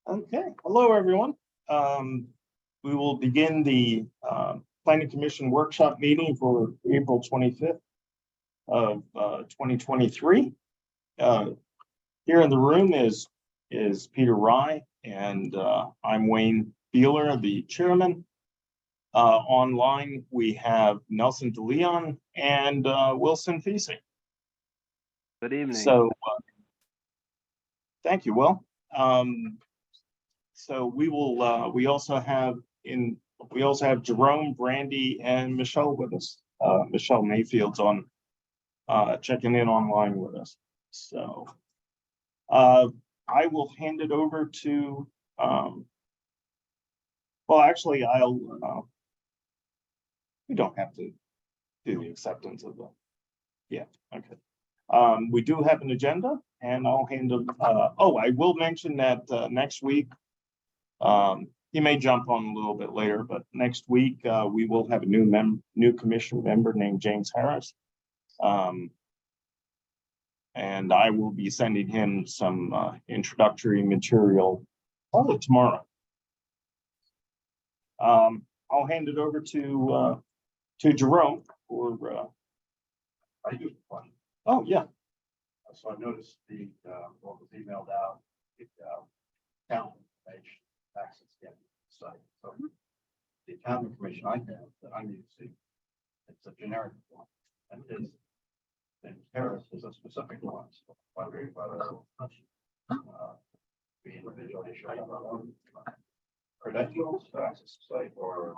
Okay, hello, everyone. We will begin the Planning Commission workshop meeting for April 25th of 2023. Here in the room is Peter Rye, and I'm Wayne Beeler, the chairman. Online, we have Nelson DeLeon and Wilson Feasing. Good evening. So, thank you, Will. So we will. We also have Jerome, Brandy, and Michelle with us. Michelle Mayfield's on checking in online with us. So I will hand it over to. Well, actually, we don't have to do the acceptance of the. Yeah. Okay. We do have an agenda, and I'll hand them. I will mention that next week. He may jump on a little bit later, but next week we will have a new commission member named James Harris. And I will be sending him some introductory material probably tomorrow. I'll hand it over to Jerome for I do one. Oh yeah. So I noticed the what was emailed out, the town information access getting site. So the town information I have that I'm using, it's a generic one, and his Harris is a specific one. So wondering whether the individual should have our own credentials to access the site or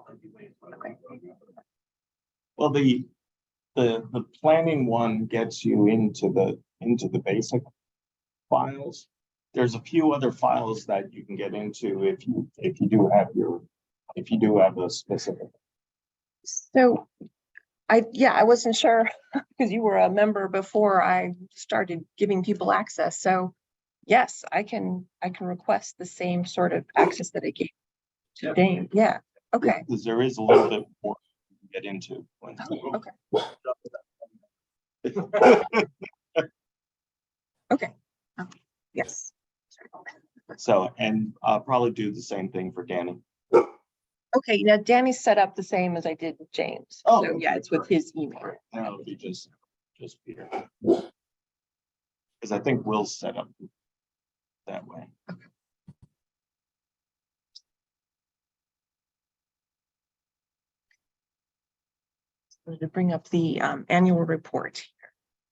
Well, the planning one gets you into the basic files. There's a few other files that you can get into if you do have a specific. So I wasn't sure because you were a member before I started giving people access. So yes, I can request the same sort of access that I gave to Dane. Yeah. Okay. Because there is a little bit more to get into. Okay. Yes. So, and I'll probably do the same thing for Danny. Okay. Now Danny set up the same as I did with James. Oh, so yeah, it's with his email. Now it'll be just Peter. Because I think Will's set up that way. Okay. To bring up the annual report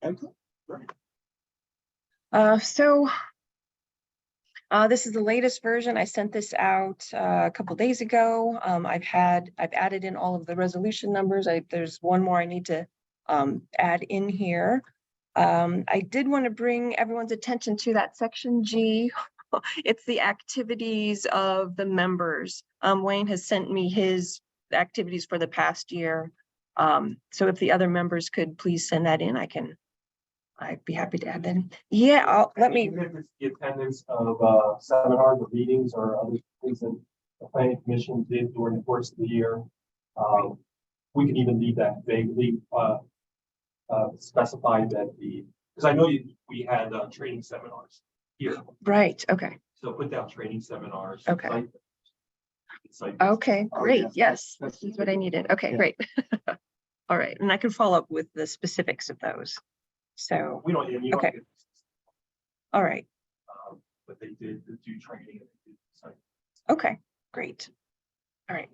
here. Okay, great. This is the latest version. I sent this out a couple days ago. I've added in all of the resolution numbers. There's one more I need to add in here. I did want to bring everyone's attention to that section G. It's the activities of the members. Wayne has sent me his activities for the past year. So if the other members could please send that in, I'd be happy to add that in. Yeah, Even if it's the attendance of seminars or meetings or other things that the planning commission did during the course of the year. We can even leave that vaguely specified that because I know we had training seminars here. right. Okay. So put down training seminars. Okay. Site Okay, Oh, great. yeah. Yes, this is what I needed. Okay, Yeah. great. All right, and I can follow up with the specifics of those. So, We don't, you don't Okay. get, all right. but they did do training. And they did site. Okay, great. All right.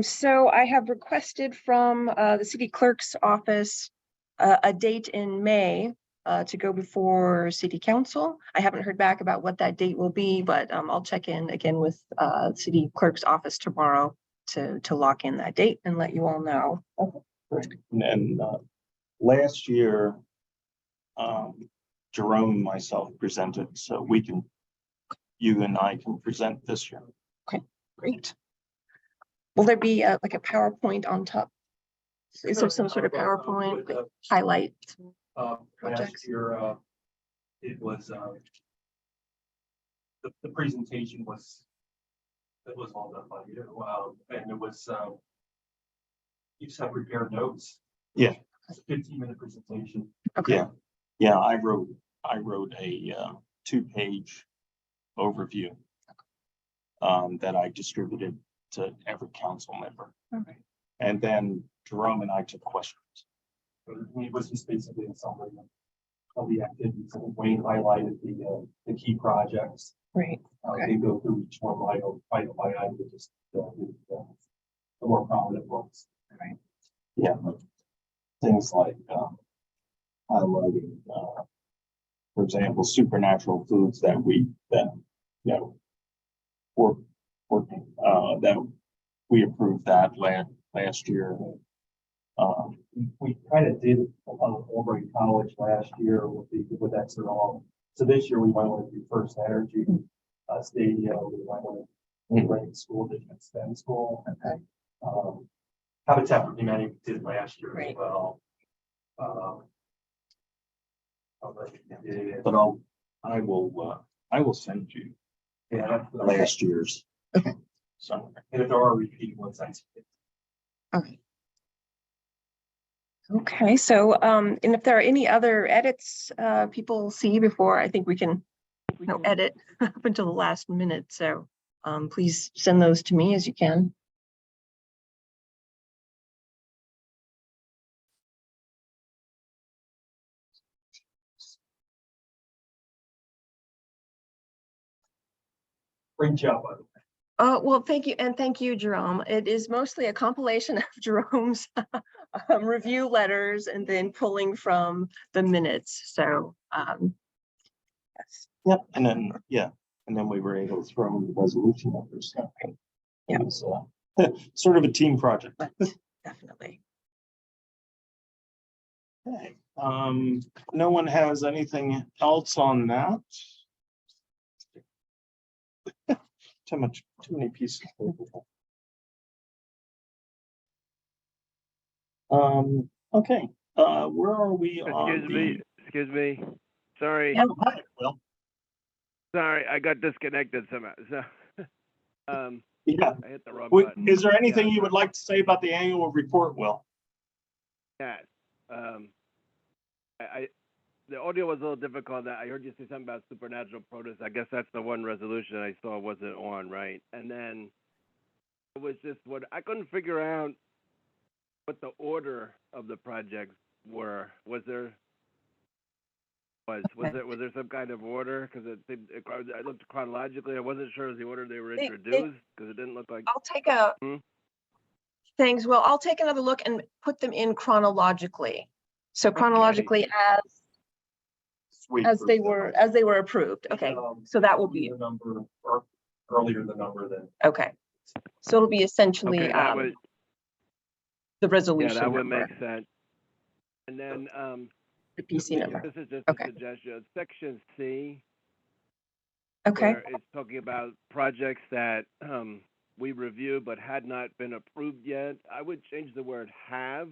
So I have requested from the city clerk's office a date in May to go before city council. I haven't heard back about what that date will be, but I'll check in again with city clerk's office tomorrow to lock in that date and let you all know. Great. And last year, Jerome and myself presented, so you and I can present this year. Great. Will there be like a PowerPoint on top? Is there some sort of PowerPoint with highlight? Projects. Last year, it was the presentation was all done by you, and it was you just have prepared notes. Yeah. It's a 15-minute presentation. Okay. Yeah. Yeah, I wrote a 2-page overview that I distributed to every council member. Okay. And then Jerome and I took questions. So it was just basically a summary of the activities, and Wayne highlighted the key projects. Right. I can go through each one item by item, but just the more prominent ones. Yeah, like things like highlighting, for example, supernatural foods that that we approved that last year. We kind of did Albright College last year with Exeter. So this year we might want to do First Energy Stadium. We might want to Albright School District STEM School. Okay. Habitat for Humanity we did last year as Right. well. But I will send you Yeah, last year's. Okay. So, and if there are repeating ones, that's Okay. Okay, so, and if there are any other edits, people see before, I think we can, edit up until the last minute, so, please send those to me as you can. great job, by the way. Well, thank you, and thank you, Jerome. It is mostly a compilation of Jerome's review letters and then pulling from the minutes, so, yes. yep, and then we were able to throw in the resolution numbers. So Yeah. it was sort of a team project. But definitely. Okay, no one has anything else on that? Too many pieces. Okay, where are we on Excuse me. Sorry, Yeah. Hi, Will. sorry, I got disconnected somehow. So, Yeah, I hit the wrong button. is there anything Yeah. you would like to say about the annual report, Will? Yes. The audio was a little difficult. I heard you say something about supernatural produce. I guess that's the one resolution I saw wasn't on, right? And then it was just what I couldn't figure out what the order of the projects were. Was there some kind of order? Because I looked chronologically. I wasn't sure of the order they were They- introduced because it didn't look like. I'll take Hmm? thanks, Will, I'll take another look and put them in chronologically. So chronologically as they were approved, okay, so that will be, The number, or earlier the number than. okay. So it'll be essentially, Okay, that would, the resolution that would number, make sense. And then, the PC number, this is just Okay. a suggestion. Section C, okay, where it's talking about projects that we reviewed but had not been approved yet. I would change the word have,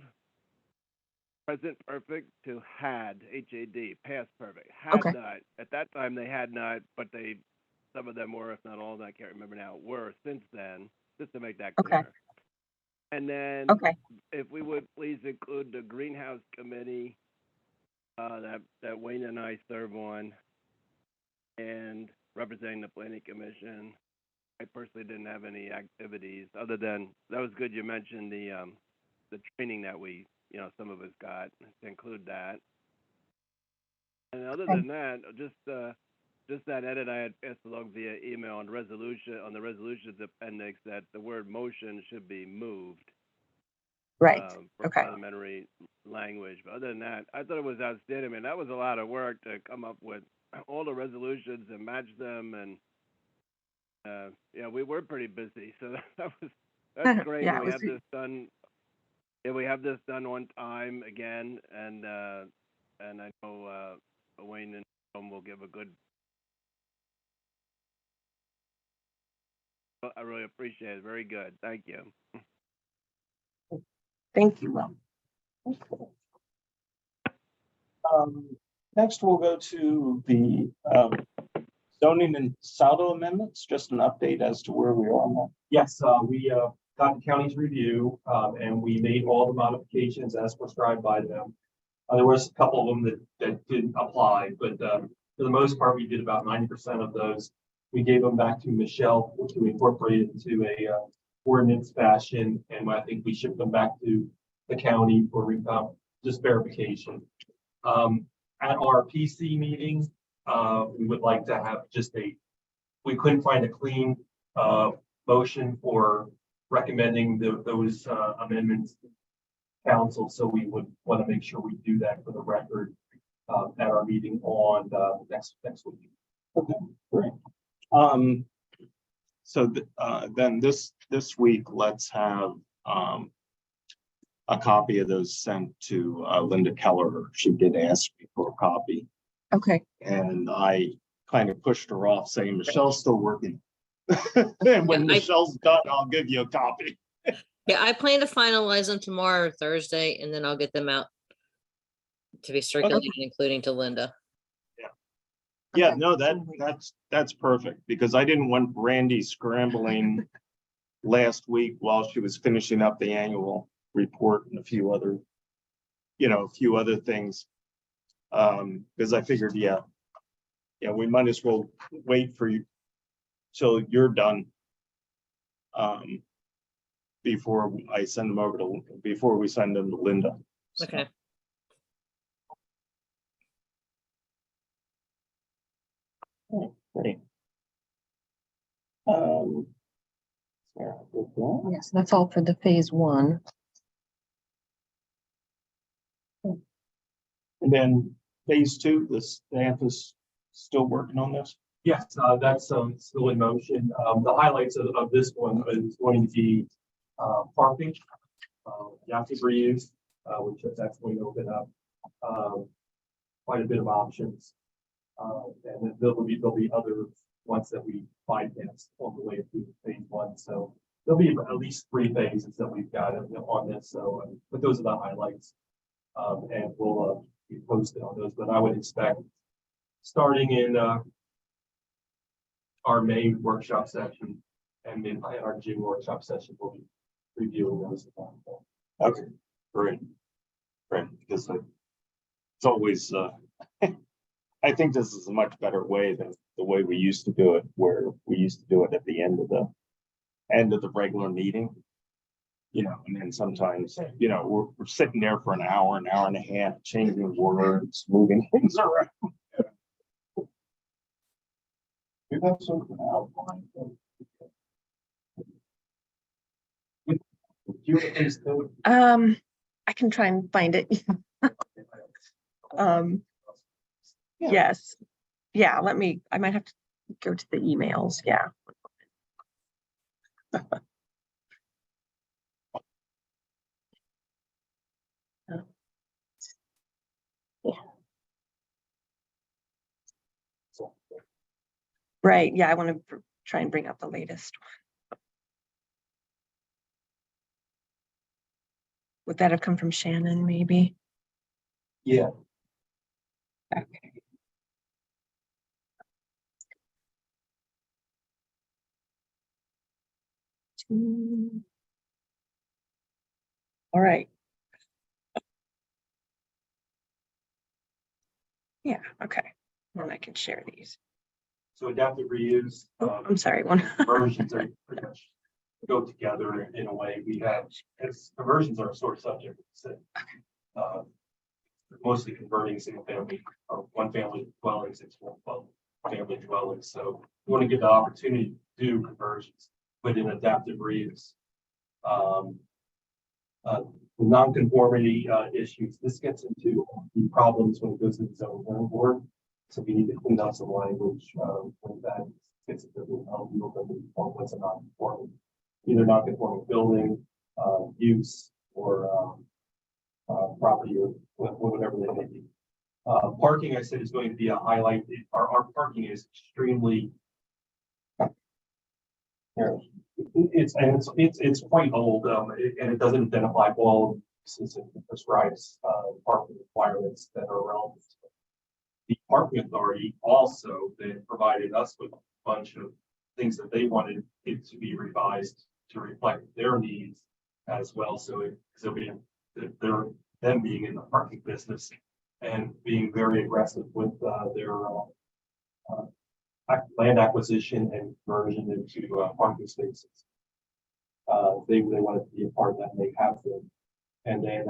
present perfect, to had, H-A-D, past perfect. Had Okay. not. At that time, they had not, but some of them were, if not all of them, I can't remember now, were since then, just to make that Okay. clear. And then, okay, if we would please include the Greenhouse Committee that Wayne and I serve on, and representing the Planning Commission. I personally didn't have any activities other than, that was good you mentioned the training that we, some of us got, to include that. And other than that, just that edit I had passed along via email on the resolutions appendix, that the word motion should be moved. right, For okay. parliamentary language. But other than that, I thought it was outstanding. I mean, that was a lot of work to come up with all the resolutions and match them, and we were pretty busy. So that's great. Yeah, And it we was have this done. Yeah, we have this done on time again, and I know Wayne and Tom will give a good. I really appreciate it. Very good. Thank you. Thank you, Will. Next, we'll go to the zoning and Saldo amendments, just an update as to where we are on that. Yes, we got the county's review, and we made all the modifications as prescribed by them. There was a couple of them that didn't apply, but for the most part, we did about 90% of those. We gave them back to Michelle to incorporate it into a ordinance fashion, and I think we shipped them back to the county for just verification. At our PC meeting, we would like to have we couldn't find a clean motion for recommending those amendments to council, so we would want to make sure we do that for the record at our meeting on next week. Okay, great. So then this week, let's have a copy of those sent to Linda Keller. She did ask me for a copy, Okay, and I kind of pushed her off, saying Michelle's still working. And when Yeah, Michelle's done, I'll give you a copy. Yeah, I plan to finalize them tomorrow or Thursday, and then I'll get them out to be circulated, including to Linda. Yeah, Okay. no, that's perfect, because I didn't want Brandy scrambling last week while she was finishing up the annual report and a few other things. Because I figured, yeah, we might as well wait for you till you're done. Before we send them to Linda. So, Okay. great. Sarah, with that. yes, that's all for the phase one. And then phase two, the staff is still working on this. Yes, that's still in motion. The highlights of this one is going to be parking, Yahtzee reuse, which that's going to open up quite a bit of options. And then there'll be other ones that we bypass all the way through phase one. So there'll be at least 3 phases that we've got on this. So, but those are the highlights. And we'll be posted on those. But I would expect starting in our May workshop session and then our June workshop session, we'll be reviewing those. Okay, great. Because it's always, I think this is a much better way than the way we used to do it, where we used to do it at the end of the regular meeting. And then sometimes, we're sitting there for an hour and a half, changing words, moving things around. We have something outlined. I can try and find it. Yeah. Yes. Yeah, I might have to go to the emails. Yeah. Right. Yeah, I want to try and bring up the latest one. Would that have come from Shannon, maybe? Yeah. Okay. All right. Yeah, okay. Then I can share these. So adaptive reuse. Oh, I'm sorry, one. Conversions are pretty much go together in a way. We have, as conversions are a sore subject. So, mostly converting single family or one family dwellings into family dwellings. So we want to give the opportunity to do conversions with an adaptive reuse. The non-conformity issues, this gets into the problems when it goes to the zoning board. So we need to clean up some language when that gets into what's a non-conforming, either non-conforming building, use, or property, or whatever they may be. Parking, I said, is going to be a highlight. Our parking is extremely. It's quite old, and it doesn't identify all since it prescribes parking requirements that are relevant. The parking authority also then provided us with a bunch of things that they wanted it to be revised to reflect their needs as well. So they're them being in the parking business and being very aggressive with their land acquisition and conversion into parking spaces. They wanted to be a part of that, and they have been. And then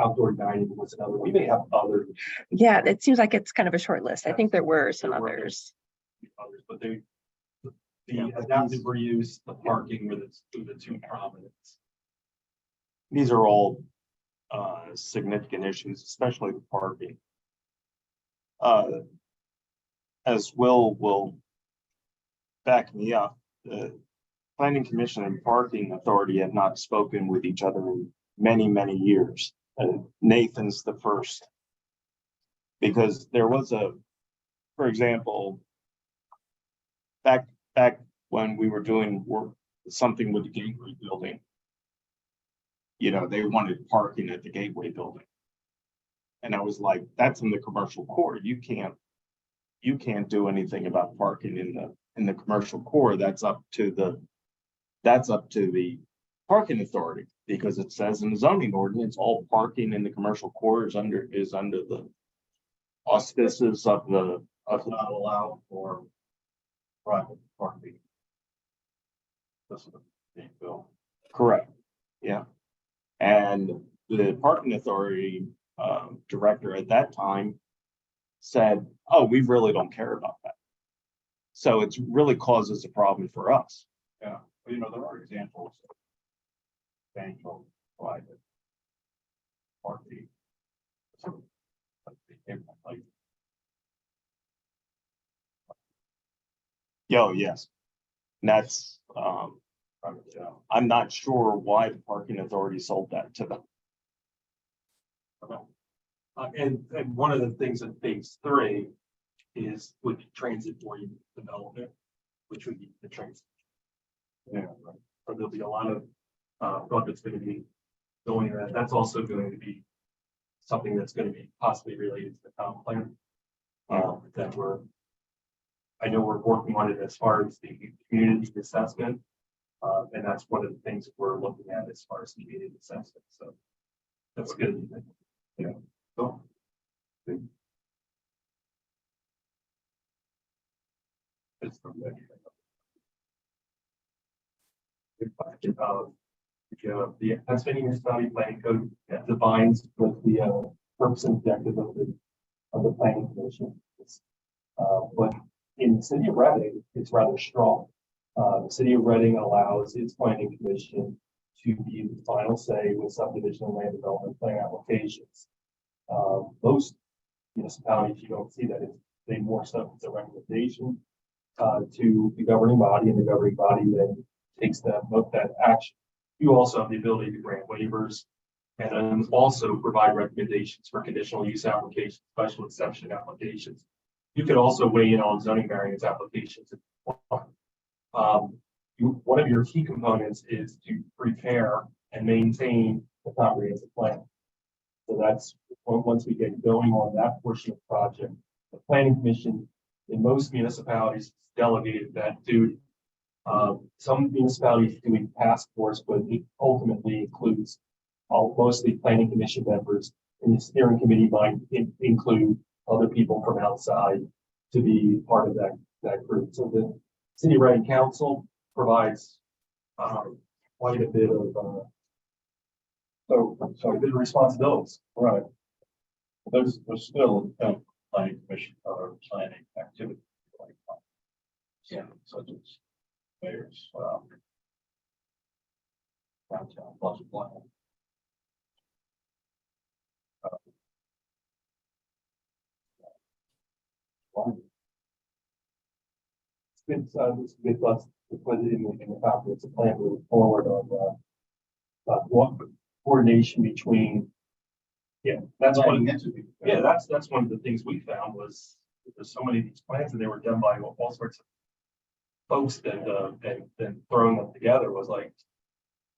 outdoor dining was another. We may have other Yeah, it seems like it's kind of a short list. I think there were some There were. others. but the adaptive reuse, the parking were the two prominent. These are all significant issues, especially the parking. As will back me up, the Planning Commission and Parking Authority have not spoken with each other in many years. Nathan's the first. Because there was for example, back when we were doing something with the Gateway building, you know, they wanted parking at the Gateway building. And I was like, that's in the commercial core. You can't do anything about parking in the commercial core. That's up to the parking authority, because it says in the zoning ordinance, all parking in the commercial core is under the auspices of the Does not allow for private parking. This is the bill. correct. Yeah. And the parking authority director at that time said, oh, we really don't care about that. So it's really causes a problem for us. Yeah, well, you know, there are examples of bank-owned private parking. So, like, Yes. And that's, private, yeah. I'm not sure why the parking authority sold that to them. And one of the things in phase 3 would be transit-oriented development, which would be the transit. Yeah, right. Or there'll be a lot of thought that's going to be going in that. That's also going to be something that's going to be possibly related to the town plan. I know we're working on it as far as the community assessment. And that's one of the things that we're looking at as far as community assessment. So that's good. Yeah. So. It's from there. The Pennsylvania Municipality Planning Code defines what the purpose and objective of the planning commission is. But in the city of Reading, it's rather strong. The city of Reading allows its planning commission to be the final say with subdivision and land development plan applications. Most municipalities, you don't see that. They more so it's a recommendation to the governing body, and the governing body then takes that action. You also have the ability to grant waivers and then also provide recommendations for conditional use applications, special exception applications. You could also weigh in on zoning variance applications. One of your key components is to prepare and maintain the comprehensive plan. So that's once we get going on that portion of the project, the planning commission in most municipalities delegated that duty. Some municipalities doing task force, but it ultimately includes mostly planning commission members, and the steering committee might include other people from outside to be part of that group. So the City of Reading Council provides quite a bit of a bit of responsibilities. Right. There's still a planning commission or planning activity. Like, yeah, such as mayor's, downtown budget plan. It's good for us to put it in the comprehensive plan moving forward on what coordination between. Yeah, that's one. Yeah, that's one of the things we found was there's so many of these plans and they were done by all sorts of folks and then throwing them together was like.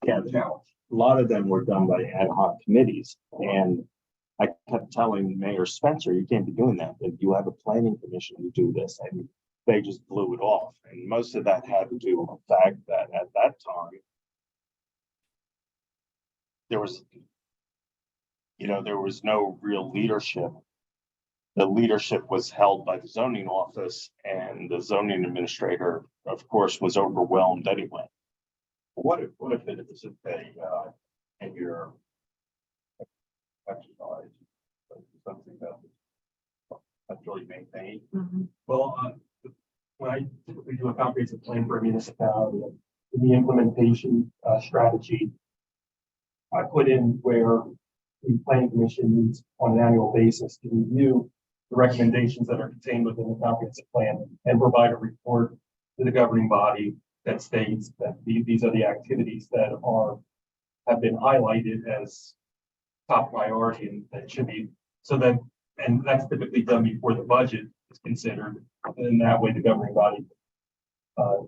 Yeah, challenge. a lot of them were done by ad hoc committees, and I kept telling Mayor Spencer, you can't be doing that, but you have a planning commission to do this, and they just blew it off. And most of that had to do with the fact that at that time, there was no real leadership the leadership was held by the zoning office, and the zoning administrator, of course, was overwhelmed anyway. What if it is in your exercise, something that's really maintained? Well, when I typically do a comprehensive plan for a municipality, in the implementation strategy, I put in where the planning commission meets on an annual basis to review the recommendations that are contained within the comprehensive plan and provide a report to the governing body that states that these are the activities that have been highlighted as top priority and that should be, so that, and that's typically done before the budget is considered. And that way the governing body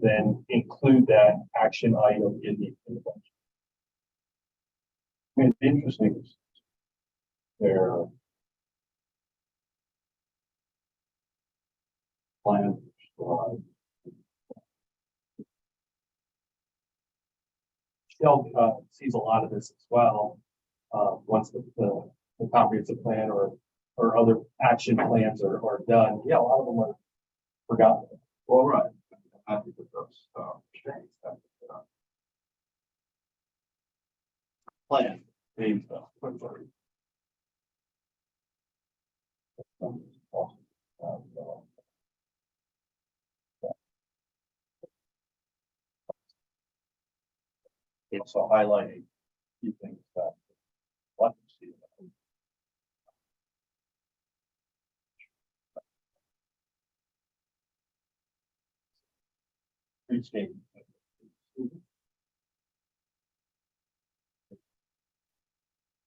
then include that action item in the budget. I mean, it's interesting. Their plan. Shell sees a lot of this as well. Once the comprehensive plan or other action plans are done. Yeah, a lot of them are forgotten. Well, right. I'm happy with those, changes. Plan. Names, also highlighting few things that what you see. Streetscape.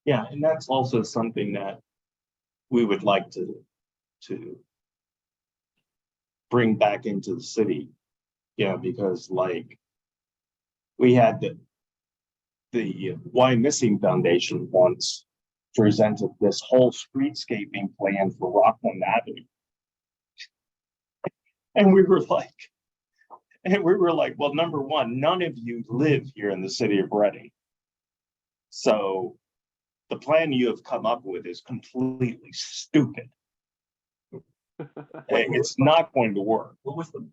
Yeah, and that's also something that we would like to bring back into the city. Yeah, because like we had the Why Missing Foundation once presented this whole streetscaping plan for Rockland Avenue. And we were like, well, number one, none of you live here in the city of Reading. So the plan you have come up with is completely stupid. It's not going to work. What was the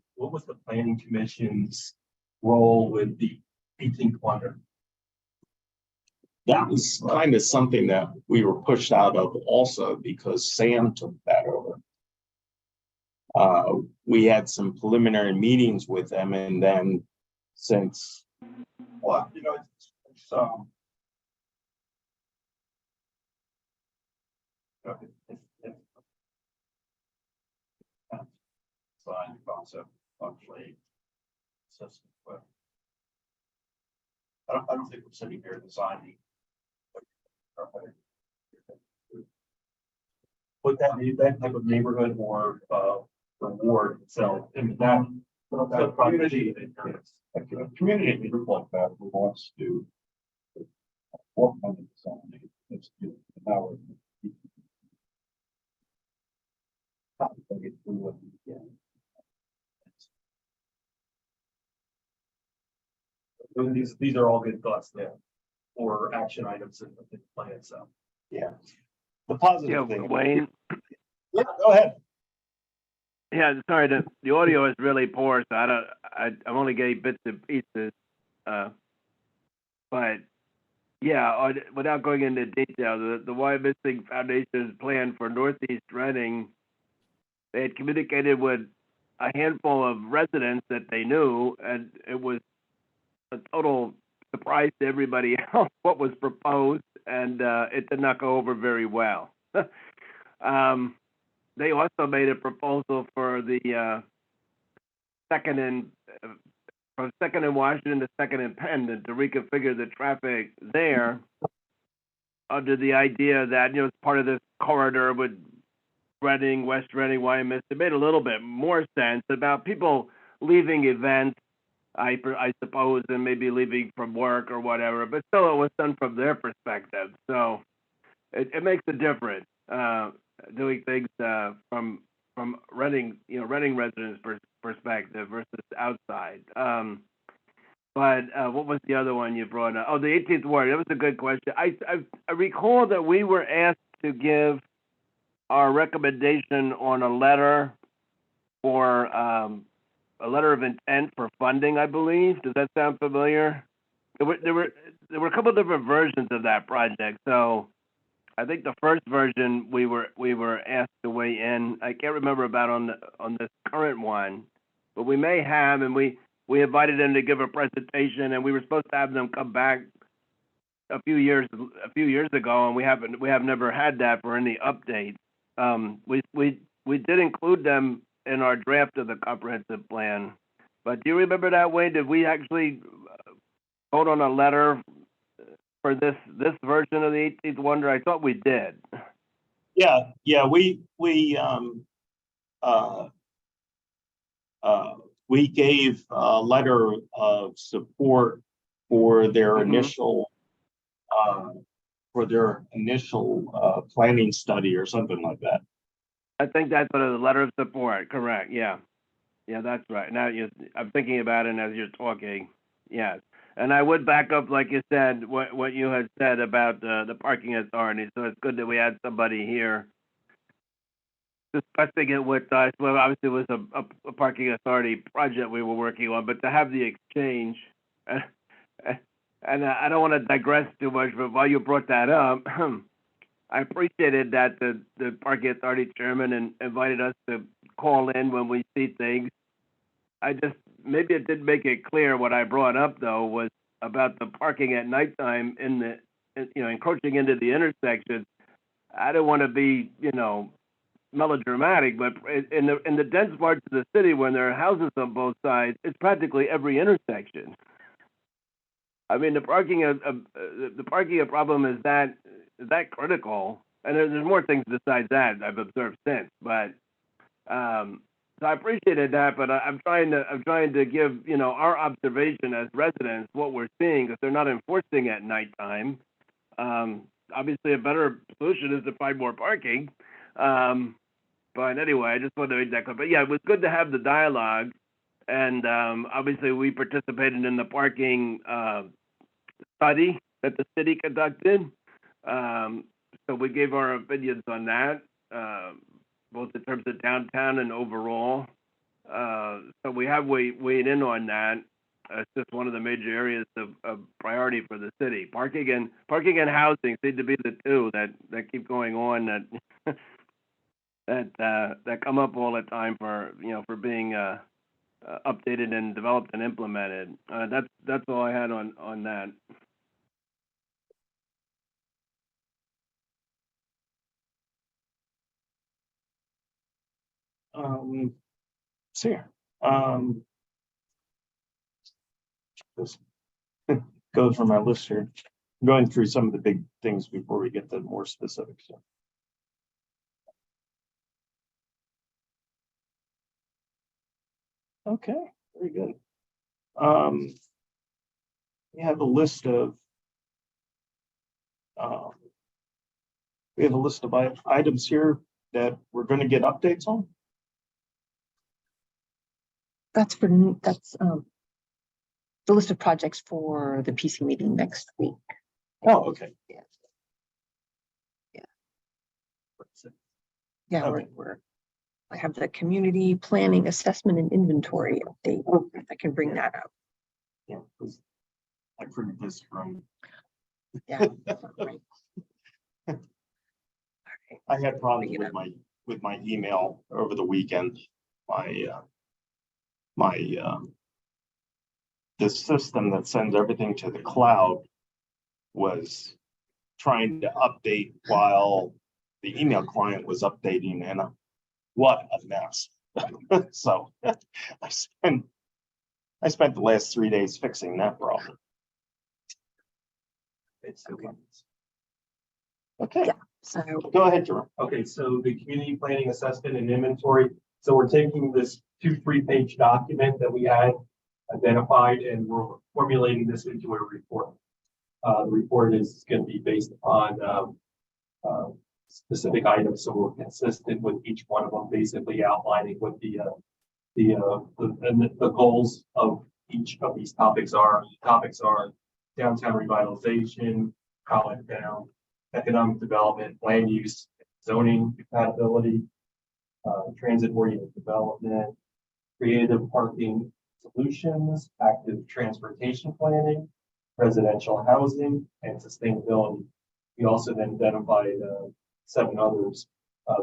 planning commission's role with the 18th wonder? That was kind of something that we were pushed out of also because Sam took that over. We had some preliminary meetings with them, and then since Well, you know, it's design concept functionally system, but I don't think we're sitting here designing. Would that type of neighborhood or reward itself, and that Community, a community group like that who wants to work on the design, it's now. these are all good thoughts there, or action items in the plan itself. yeah, the positive Yeah, thing. Wayne, Yeah, go ahead. yeah, sorry, the audio is really poor, so I'm only getting bits and pieces. But yeah, without going into detail, the Why Missing Foundation's plan for Northeast Reading, they had communicated with a handful of residents that they knew, and it was a total surprise to everybody else what was proposed, and it did not go over very well. They also made a proposal for the from Second and Washington to Second and Penn to reconfigure the traffic there under the idea that, you know, as part of this corridor with Reading, West Reading, YMS, it made a little bit more sense about people leaving events, I suppose, and maybe leaving from work or whatever, but still it was done from their perspective. So it makes a difference doing things from Reading, you know, Reading residents' perspective versus outside. But what was the other one you brought up? Oh, the 18th ward. That was a good question. I recall that we were asked to give our recommendation on a letter for, a letter of intent for funding, I believe. Does that sound familiar? There were a couple different versions of that project. So I think the first version we were asked to weigh in. I can't remember about on this current one, but we may have, and we invited them to give a presentation, and we were supposed to have them come back a few years ago, and we have never had that for any updates. We did include them in our draft of the comprehensive plan, but do you remember that, Wayne? Did we actually vote on a letter for this version of the 18th Wonder? I thought we did. Yeah, we gave a letter of support for their Mhm. initial planning study or something like that. I think that's what the letter of support. Correct. Yeah, that's right. Now I'm thinking about it as you're talking. Yes, and I would back up, like you said, what you had said about the parking authority. So it's good that we had somebody here discussing it with us. Well, obviously it was a parking authority project we were working on, but to have the exchange, and I don't want to digress too much, but while you brought that up, I appreciated that the parking authority chairman invited us to call in when we see things. Maybe it didn't make it clear. What I brought up though was about the parking at nighttime encroaching into the intersection. I don't want to be, melodramatic, but in the dense parts of the city, when there are houses on both sides, it's practically every intersection. I mean, the parking problem is that critical, and there's more things besides that I've observed since. But so I appreciated that, but I'm trying to give our observation as residents what we're seeing, because they're not enforcing at nighttime. Obviously, a better solution is to find more parking. But anyway, I just wanted to make that clear. But yeah, it was good to have the dialogue, and obviously we participated in the parking study that the city conducted. So we gave our opinions on that, both in terms of downtown and overall. So we have weighed in on that. It's just one of the major areas of priority for the city. Parking and housing seem to be the two that keep going on that come up all the time for being updated and developed and implemented. That's all I had on that. So here, just go through my list here, going through some of the big things before we get to more specifics. Okay, very good. We have a list of items here that we're going to get updates on. That's the list of projects for the PC meeting next week. Oh, okay. Yeah, Okay. I have the community planning assessment and inventory update. I can bring that up. Yeah, 'cause I printed this from. Yeah. Right. I had problems Bring it with my email over the weekend. The system that sends everything to the cloud was trying to update while the email client was updating, and what a mess. So I spent the last 3 days fixing that problem. Okay, Yeah. So go ahead, Jerome. Okay, so the community planning assessment and inventory. So we're taking this 2-3-page document that we had identified, and we're formulating this into a report. The report is going to be based upon specific items, so we're consistent with each one of them, basically outlining what the goals of each of these topics are. Topics are downtown revitalization, college down, economic development, land use, zoning compatibility, transit-oriented development, creative parking solutions, active transportation planning, residential housing, and sustainability. We also then identified 7 others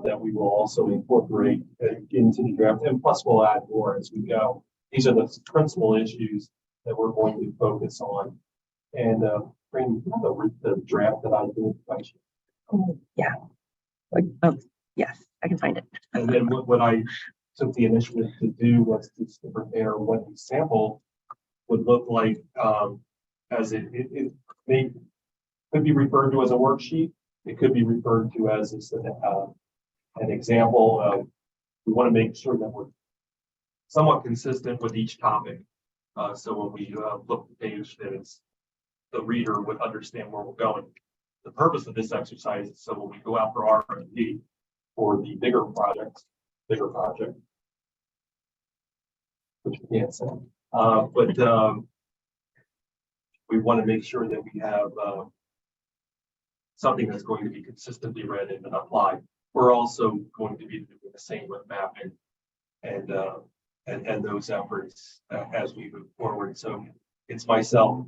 that we will also incorporate into the draft, and plus we'll add more as we go. These are the principal issues that we're going to focus on. And bring the draft that I did. Oh, yeah. Oh, yes, I can find it. And then what I took the initiative to do was to prepare what the sample would look like as it may could be referred to as a worksheet. It could be referred to as an example. We want to make sure that we're somewhat consistent with each topic. So when we look at the page, that it's the reader would understand where we're going. The purpose of this exercise is so when we go out for R&D for the bigger project, which we can't say, but we want to make sure that we have something that's going to be consistently read and applied. We're also going to be doing the same with mapping and those efforts as we move forward. So it's myself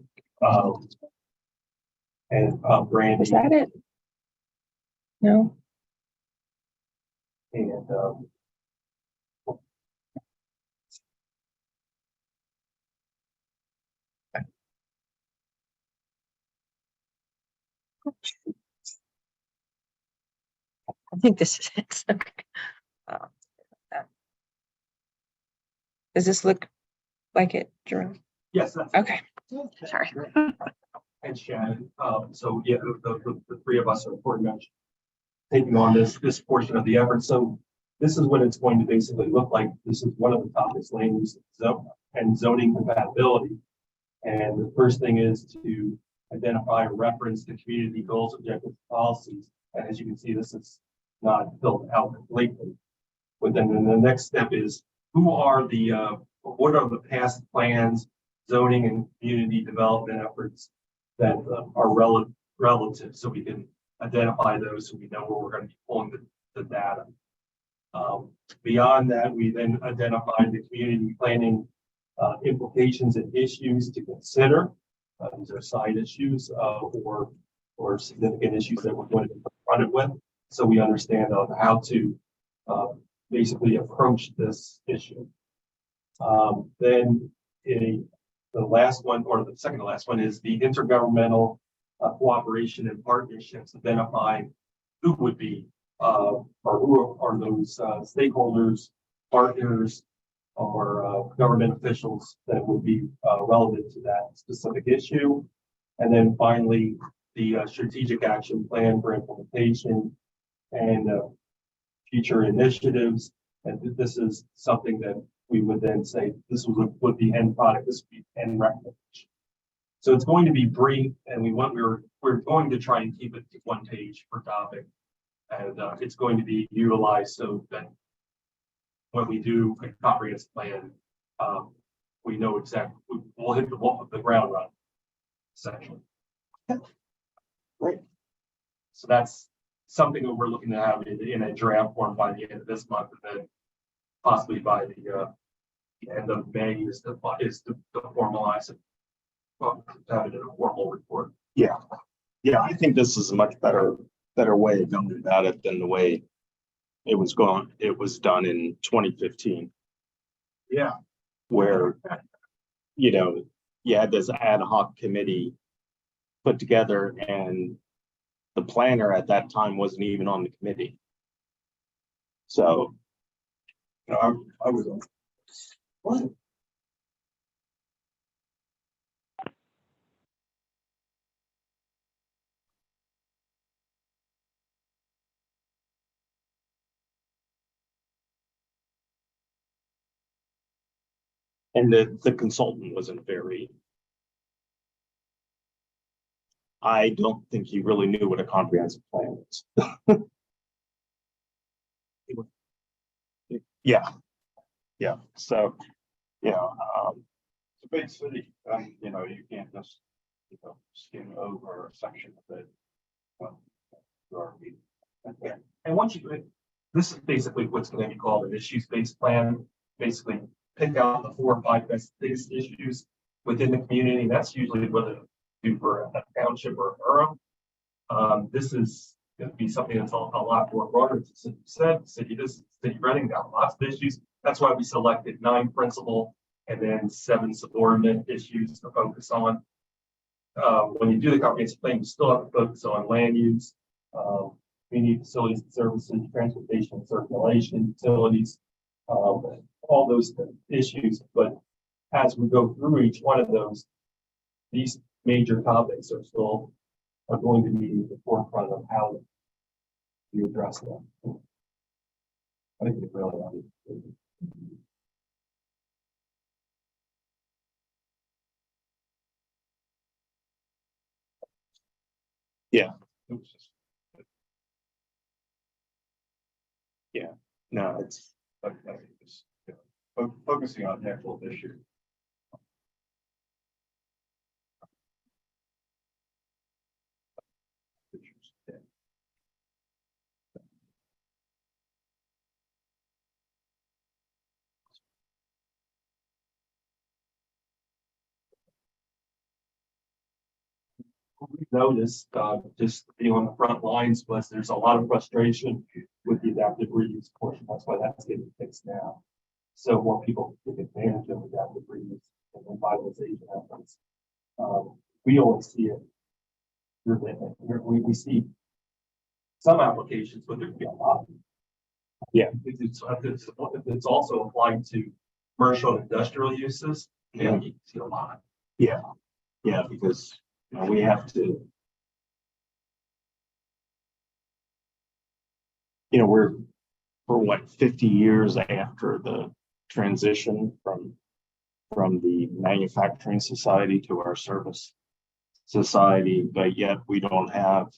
and Brandy. Is that it? No? And I think this is it. Okay. Uh, Does this look like it, Jerome? yes, that's Okay, sorry. and Shannon. So yeah, the 3 of us are pretty much taking on this portion of the effort. So this is what it's going to basically look like. This is one of the topics, land use and zoning compatibility. And the first thing is to identify or reference the community goals, objectives, policies. And as you can see, this is not filled out completely. But then the next step is who are what are the past plans, zoning and community development efforts that are relative, so we can identify those so we know where we're going to be pulling the data. Beyond that, we then identified the community planning implications and issues to consider. These are side issues or significant issues that we're going to be confronted with, so we understand how to basically approach this issue. Then the last one, or the second to last one, is the intergovernmental cooperation and partnerships, identifying who would be or who are those stakeholders, partners, or government officials that would be relevant to that specific issue. And then finally, the strategic action plan for implementation and future initiatives. And this is something that we would then say, this would be end product, this would be end recommendation. So it's going to be brief, and we're going to try and keep it to 1 page per topic. And it's going to be utilized so that when we do a comprehensive plan, we know exactly, we'll hit the ground run, essentially. Great. So that's something that we're looking to have in a draft form by the end of this month, and then possibly by the end of May is to formalize it, have it in a formal report. Yeah, I think this is a much better way of going about it than the way it was done in 2015. Yeah. Where, you had this ad hoc committee put together, and the planner at that time wasn't even on the committee. So, I was on. What? And the consultant wasn't very. I don't think he really knew what a comprehensive plan was. Yeah. So, It's a big city, you can't just, skim over a section of it. And once you, this is basically what's gonna be called an issues-based plan, basically pick out the 4 or 5 biggest issues within the community. That's usually what they do for a township or a borough. This is gonna be something that's a lot more broader. As you said, city Reading got lots of issues. That's why we selected 9 principal and then 7 subordinate issues to focus on. When you do the comprehensive plan, you still have to focus on land use, community facilities and services, transportation, circulation, utilities, all those issues. But as we go through each one of those, these major topics are going to be at the forefront of how you address them. I think it really is. Oops. No, it's, Okay, just, focusing on the actual issue. We've noticed, just being on the front lines, was there's a lot of frustration with the adaptive reuse portion. That's why that's getting fixed now. So more people take advantage of adaptive reuse and revitalization efforts. We only see it. We see some applications, but there'd be a lot. Yeah. It's also applied to commercial and industrial uses. And you see a lot. yeah, because we have to. We're 50 years after the transition from the manufacturing society to our service society, but yet we don't have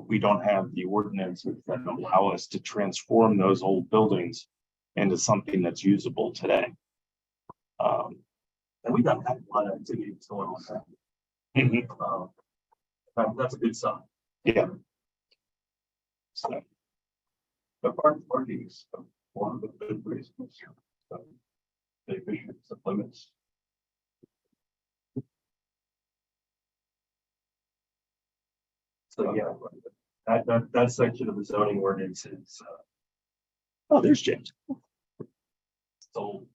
the ordinances that allow us to transform those old buildings into something that's usable today. And we got a lot of activities going on. That's a good sign. Yeah. So, But parking is one of the good reasons. The efficient limits. So, yeah, that section of the zoning ordinance is, oh, there's James. so.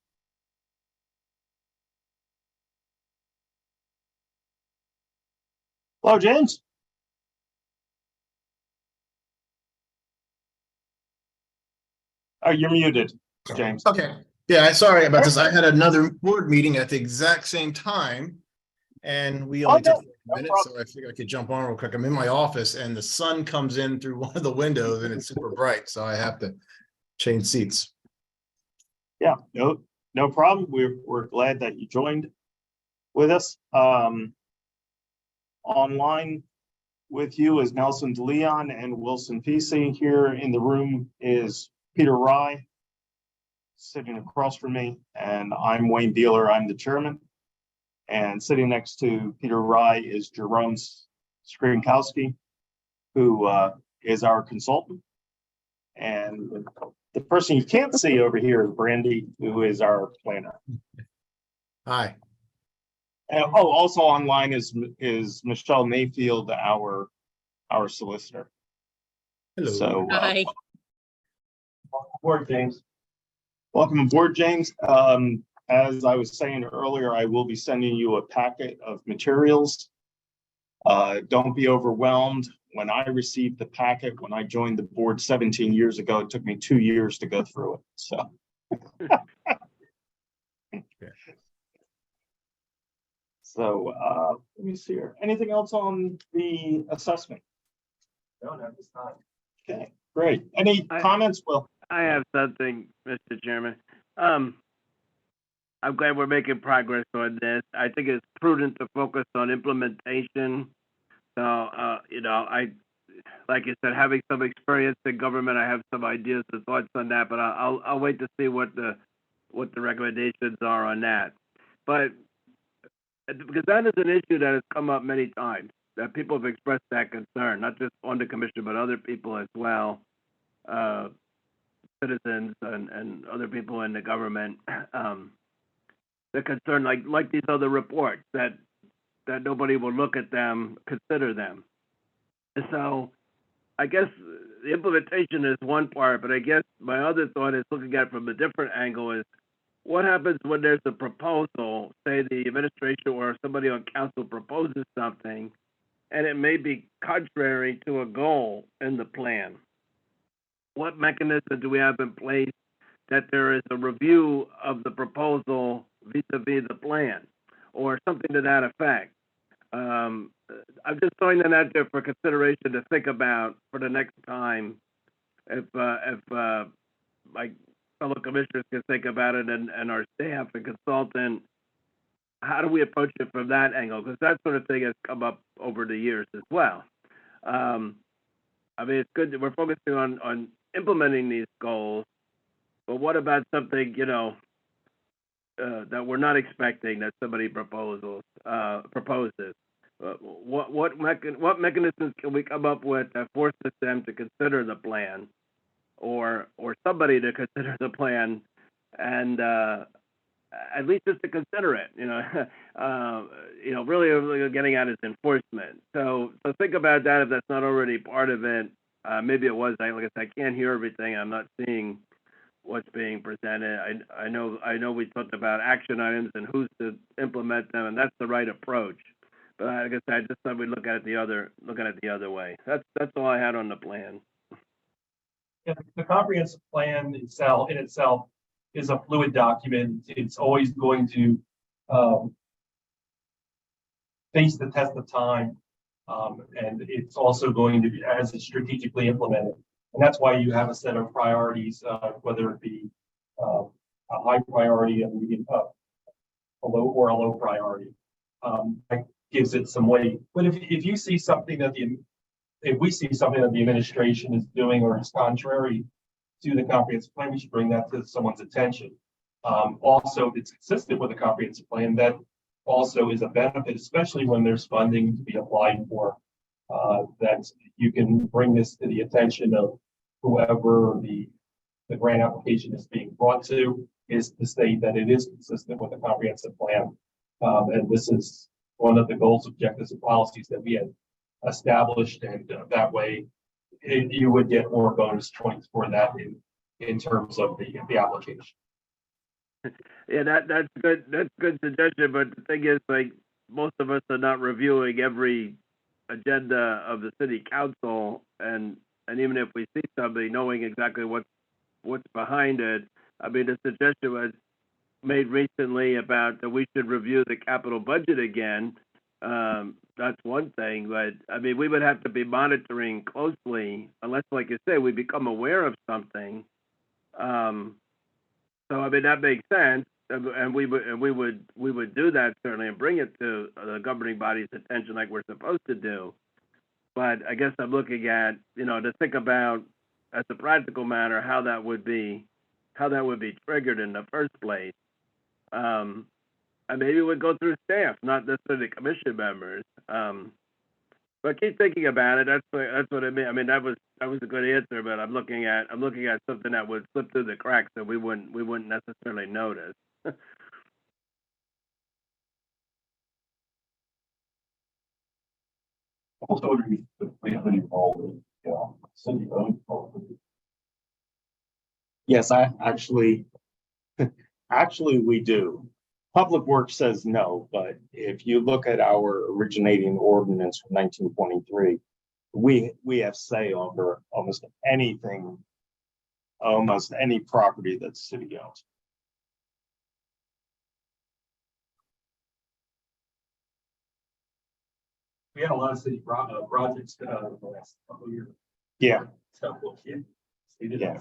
Hello, James. Oh, you're muted, James. Okay, yeah, sorry about this. I had another board meeting at the exact same time. And we only Okay, took 40 minutes, so I figured I could jump on real quick. I'm in my office and the sun comes in through one of the windows and it's super bright, so I have to change seats. Yeah, no problem. We're glad that you joined with us. Online with you is Nelson DeLeon and Wilson Pesey. Here in the room is Peter Rye sitting across from me, and I'm Wayne Beeler. I'm the chairman. And sitting next to Peter Rye is Jerome Skrinkowski, who is our consultant. And the person you can't see over here is Brandy, who is our planner. Hi. And, also online is Michelle Mayfield, our solicitor. Hello. So Hi. Welcome aboard, James. welcome aboard, James. As I was saying earlier, I will be sending you a packet of materials. Don't be overwhelmed. When I received the packet, when I joined the board 17 years ago, it took me 2 years to go through it. So. So let me see here. Anything else on the assessment? No, not this time. Okay, great. Any comments? Well, I have something, Mr. Chairman. I'm glad we're making progress on this. I think it's prudent to focus on implementation. So, like you said, having some experience in government, I have some ideas and thoughts on that, but I'll wait to see what the recommendations are on that. But because that is an issue that has come up many times. that people have expressed that concern, not just on the commission, but other people as well, citizens and other people in the government. The concern, like these other reports, that nobody will look at them, consider them. And so I guess the implementation is one part, but I guess my other thought is looking at it from a different angle is what happens when there's a proposal, say the administration or somebody on council proposes something, and it may be contrary to a goal in the plan. What mechanism do we have in place that there is a review of the proposal vis-a-vis the plan, or something to that effect? I'm just throwing that out there for consideration to think about for the next time. If my fellow commissioners can think about it and our staff and consultant, how do we approach it from that angle? Because that sort of thing has come up over the years as well. I mean, it's good that we're focusing on implementing these goals, but what about something, that we're not expecting that somebody proposes? What mechanisms can we come up with that forces them to consider the plan, or somebody to consider the plan, and at least just to consider it? Really getting at is enforcement. So think about that if that's not already part of it. Maybe it was. Like I said, I can't hear everything. I'm not seeing what's being presented. I know we talked about action items and who's to implement them, and that's the right approach. But like I said, I just thought we'd look at it the other way. That's all I had on the plan. Yeah, the comprehensive plan itself is a fluid document. It's always going to face the test of time. And it's also going to be, as it's strategically implemented. And that's why you have a set of priorities, whether it be a high priority, a medium, a low priority. That gives it some weight. But if you see something that if we see something that the administration is doing or is contrary to the comprehensive plan, we should bring that to someone's attention. Also, if it's consistent with the comprehensive plan, that also is a benefit, especially when there's funding to be applied for, that you can bring this to the attention of whoever the grant application is being brought to, is to state that it is consistent with the comprehensive plan. And this is one of the goals, objectives, and policies that we had established, and that way you would get more bonus points for that in terms of the application. Yeah, that's good. That's good suggestion. But the thing is, like, most of us are not reviewing every agenda of the city council, and even if we see something, knowing exactly what's behind it. I mean, the suggestion was made recently about that we should review the capital budget again. That's one thing, but I mean, we would have to be monitoring closely, unless, like you say, we become aware of something. So I mean, that makes sense, and we would do that certainly and bring it to the governing body's attention like we're supposed to do. But I guess I'm looking at, to think about as a practical matter how that would be triggered in the first place. And maybe it would go through staff, not necessarily commission members. But keep thinking about it. That's what I mean. I mean, that was a good answer, but I'm looking at something that would slip through the cracks that we wouldn't necessarily notice. Also, we have any role in, city owned property. Yes, actually we do. Public Works says no, but if you look at our originating ordinance from 1923, we have say over almost anything, almost any property that the city owns. We had a lot of city projects in the last couple of years. Yeah, So, yeah. We did. Yeah.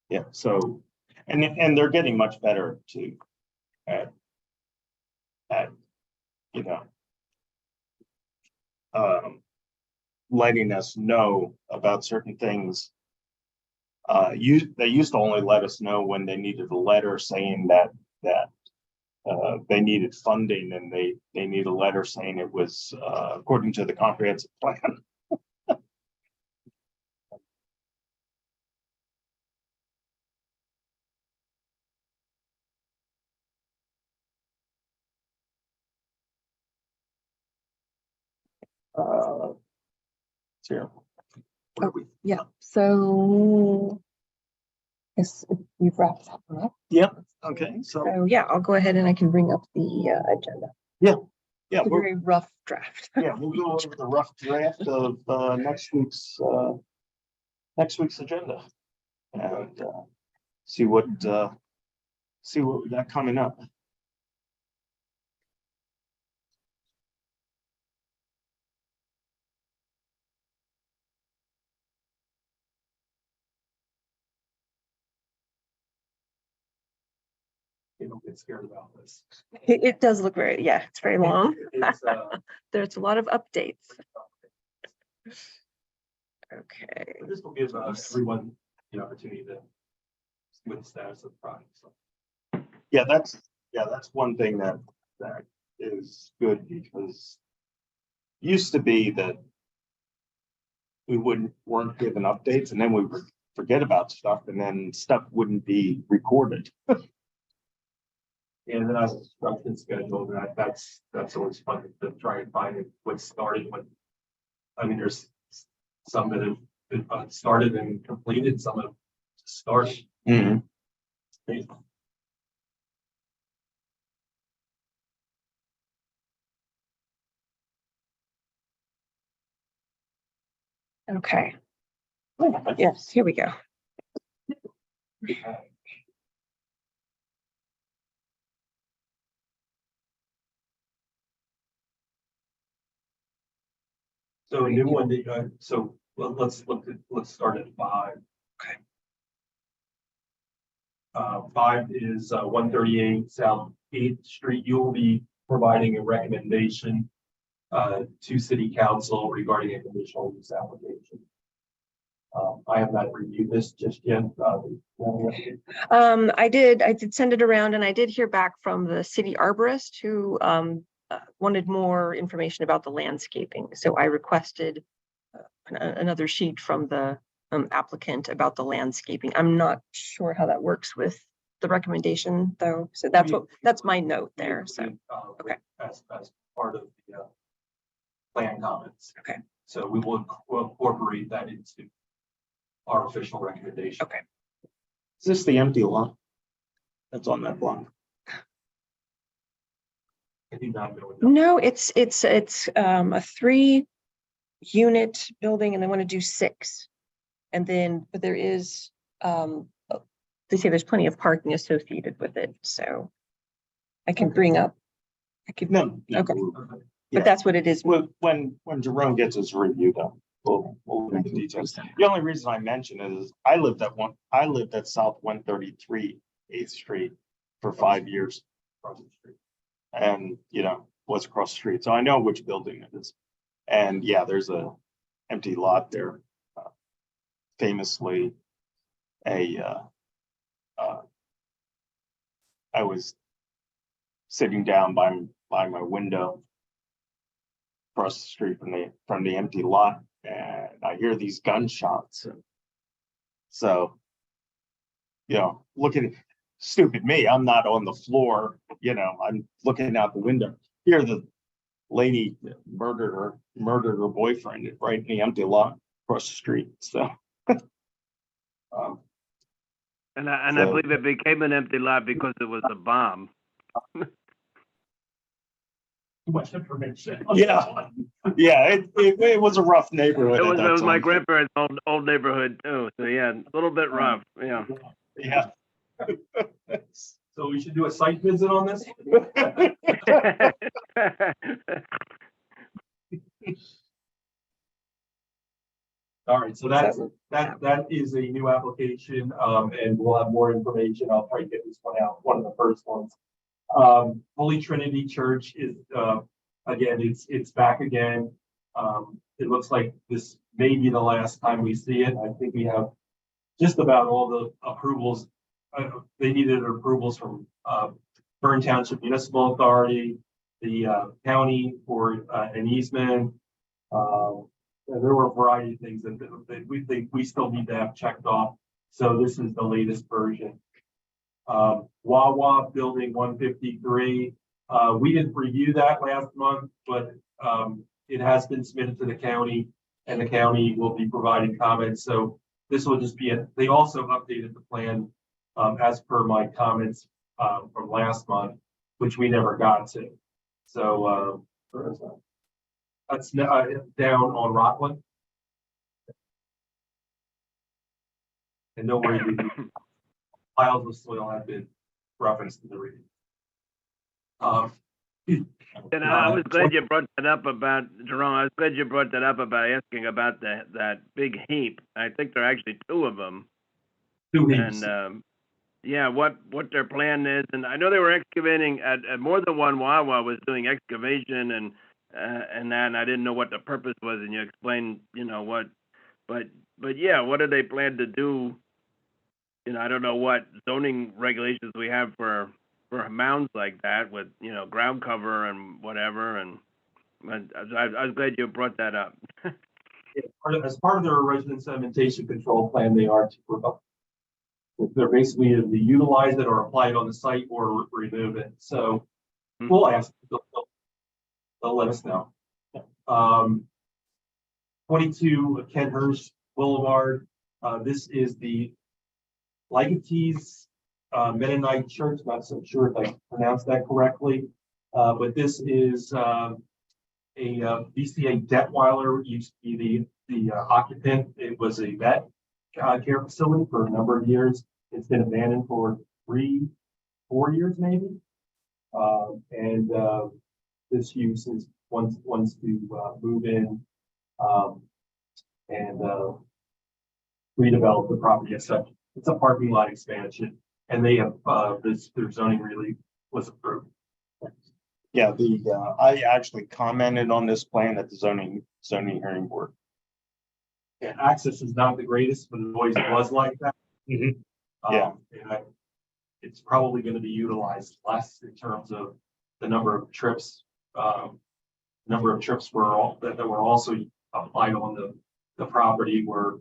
yeah. So, and they're getting much better too at letting us know about certain things. They used to only let us know when they needed a letter saying that they needed funding and they need a letter saying it was, according to the comprehensive plan. It's here. Where are we? Yeah, so. Yes, you've wrapped up, right? Yep, okay, so, So yeah, I'll go ahead and I can bring up the agenda. yeah, It's a we're, very rough draft. yeah, we'll go over the rough draft of, next week's agenda. And, see what we got coming up. You don't get scared about this. It does look very, yeah, it's very long. It's, There's a lot of updates. Okay. this will give everyone the opportunity to see what the status of the project. So. Yeah, that's one thing that is good because used to be that we weren't given updates and then we would forget about stuff and then stuff wouldn't be recorded. And then I was construction schedule, and that's always fun to try and find what started, I mean, there's some that have been started and completed, some have started. Okay. Yes, here we go. So a new one that, so let's start at 5. Okay. 5 is 138 South 8th Street. You will be providing a recommendation to City Council regarding a conditional use application. I have not reviewed this just yet. I did send it around and I did hear back from the city arborist who wanted more information about the landscaping. So I requested another sheet from the applicant about the landscaping. I'm not sure how that works with the recommendation though. So that's my note there. So, okay. As part of the plan comments. Okay. So we will incorporate that into our official recommendation. Okay. Is this the empty lot? That's on that block. I do not know. No, it's a 3-unit building and they want to do 6. And then, but there is, they say there's plenty of parking associated with it. So I can bring up, No. Okay. Okay. Yeah. but that's what it is. When Jerome gets his review done, we'll look at the details. The only reason I mention it is I lived at South 133 8th Street for 5 years. Across the street. And, was across the street. So I know which building it is. And yeah, there's a empty lot there. Famously, I was sitting down by my window across the street from the empty lot, and I hear these gunshots. And so, looking, stupid me, I'm not on the floor, I'm looking out the window. Here the lady murdered her boyfriend right in the empty lot across the street. So And I So- believe it became an empty lot because it was a bomb. Too much information. Yeah. It was a rough neighborhood. It at was, that it was my time. grandparents' old neighborhood too. So yeah, a little bit rough. Yeah. Yeah. So we should do a site visit on this? All right, so that is a new application, and we'll have more information. I'll try to get this one out, one of the first ones. Holy Trinity Church is, again, it's back again. It looks like this may be the last time we see it. I think we have just about all the approvals. They needed approvals from Kern Township Municipal Authority, the county for an easement. There were a variety of things that we think we still need to have checked off. So this is the latest version. Wawa Building 153. We didn't review that last month, but it has been submitted to the county, and the county will be providing comments. So this will just be they also updated the plan as per my comments from last month, which we never got to. So where is that? That's down on Rockland. And no worry, piles of soil have been referenced in the reading. And I was glad you brought that up about, Jerome, I was glad you brought that up about asking about that big heap. I think there are actually two of them. Two heaps. And, yeah, what their plan is. And I know they were excavating at more than one Wawa was doing excavation and that, and I didn't know what the purpose was. And you explained, what, but yeah, what do they plan to do? I don't know what zoning regulations we have for mounds like that with, ground cover and whatever. And but I was glad you brought that up. As part of their resident sedimentation control plan, they are to they're basically to utilize it or apply it on the site or remove it. So we'll ask, they'll let us know. 22 Ken Hirsch Boulevard. This is the Legatees Mennonite Church. Not so sure if I pronounced that correctly, but this is a VCA Detweiler used to be the occupant. It was a vet care facility for a number of years. It's been abandoned for 3-4 years maybe, and this use is wants to move in and redevelop the property as such. It's a parking lot expansion, and they have their zoning relief was approved. Yeah, I actually commented on this plan at the zoning hearing board. And access is not the greatest, but it always was like that. Yeah. And it's probably going to be utilized less in terms of the number of trips. That were also applied on the property were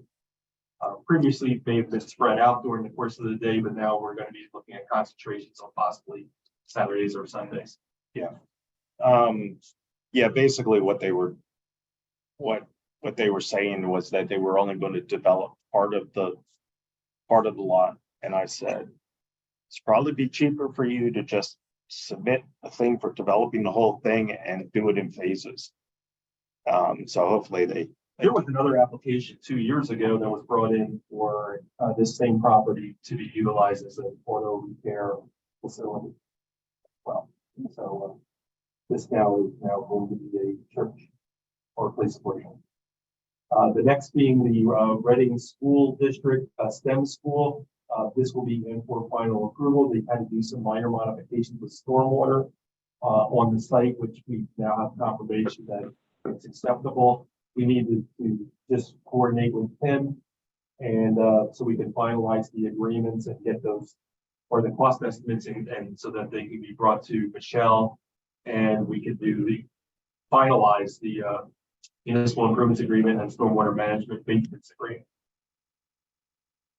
previously may have been spread out during the course of the day, but now we're going to be looking at concentrations on possibly Saturdays or Sundays. Yeah, basically what they were saying was that they were only going to develop part of the lot. And I said, it's probably be cheaper for you to just submit a thing for developing the whole thing and do it in phases. So hopefully There was another application 2 years ago that was brought in for this same property to be utilized as an auto repair facility. Well, so this now is going to be a church or place of worship. The next being the Reading School District STEM School. This will be in for final approval. They had to do some minor modifications with stormwater on the site, which we now have confirmation that it's acceptable. We needed to just coordinate with him, and so we can finalize the agreements and get those or the cost estimates and so that they can be brought to Michelle, and we could finalize the municipal improvements agreement and stormwater management maintenance agreement.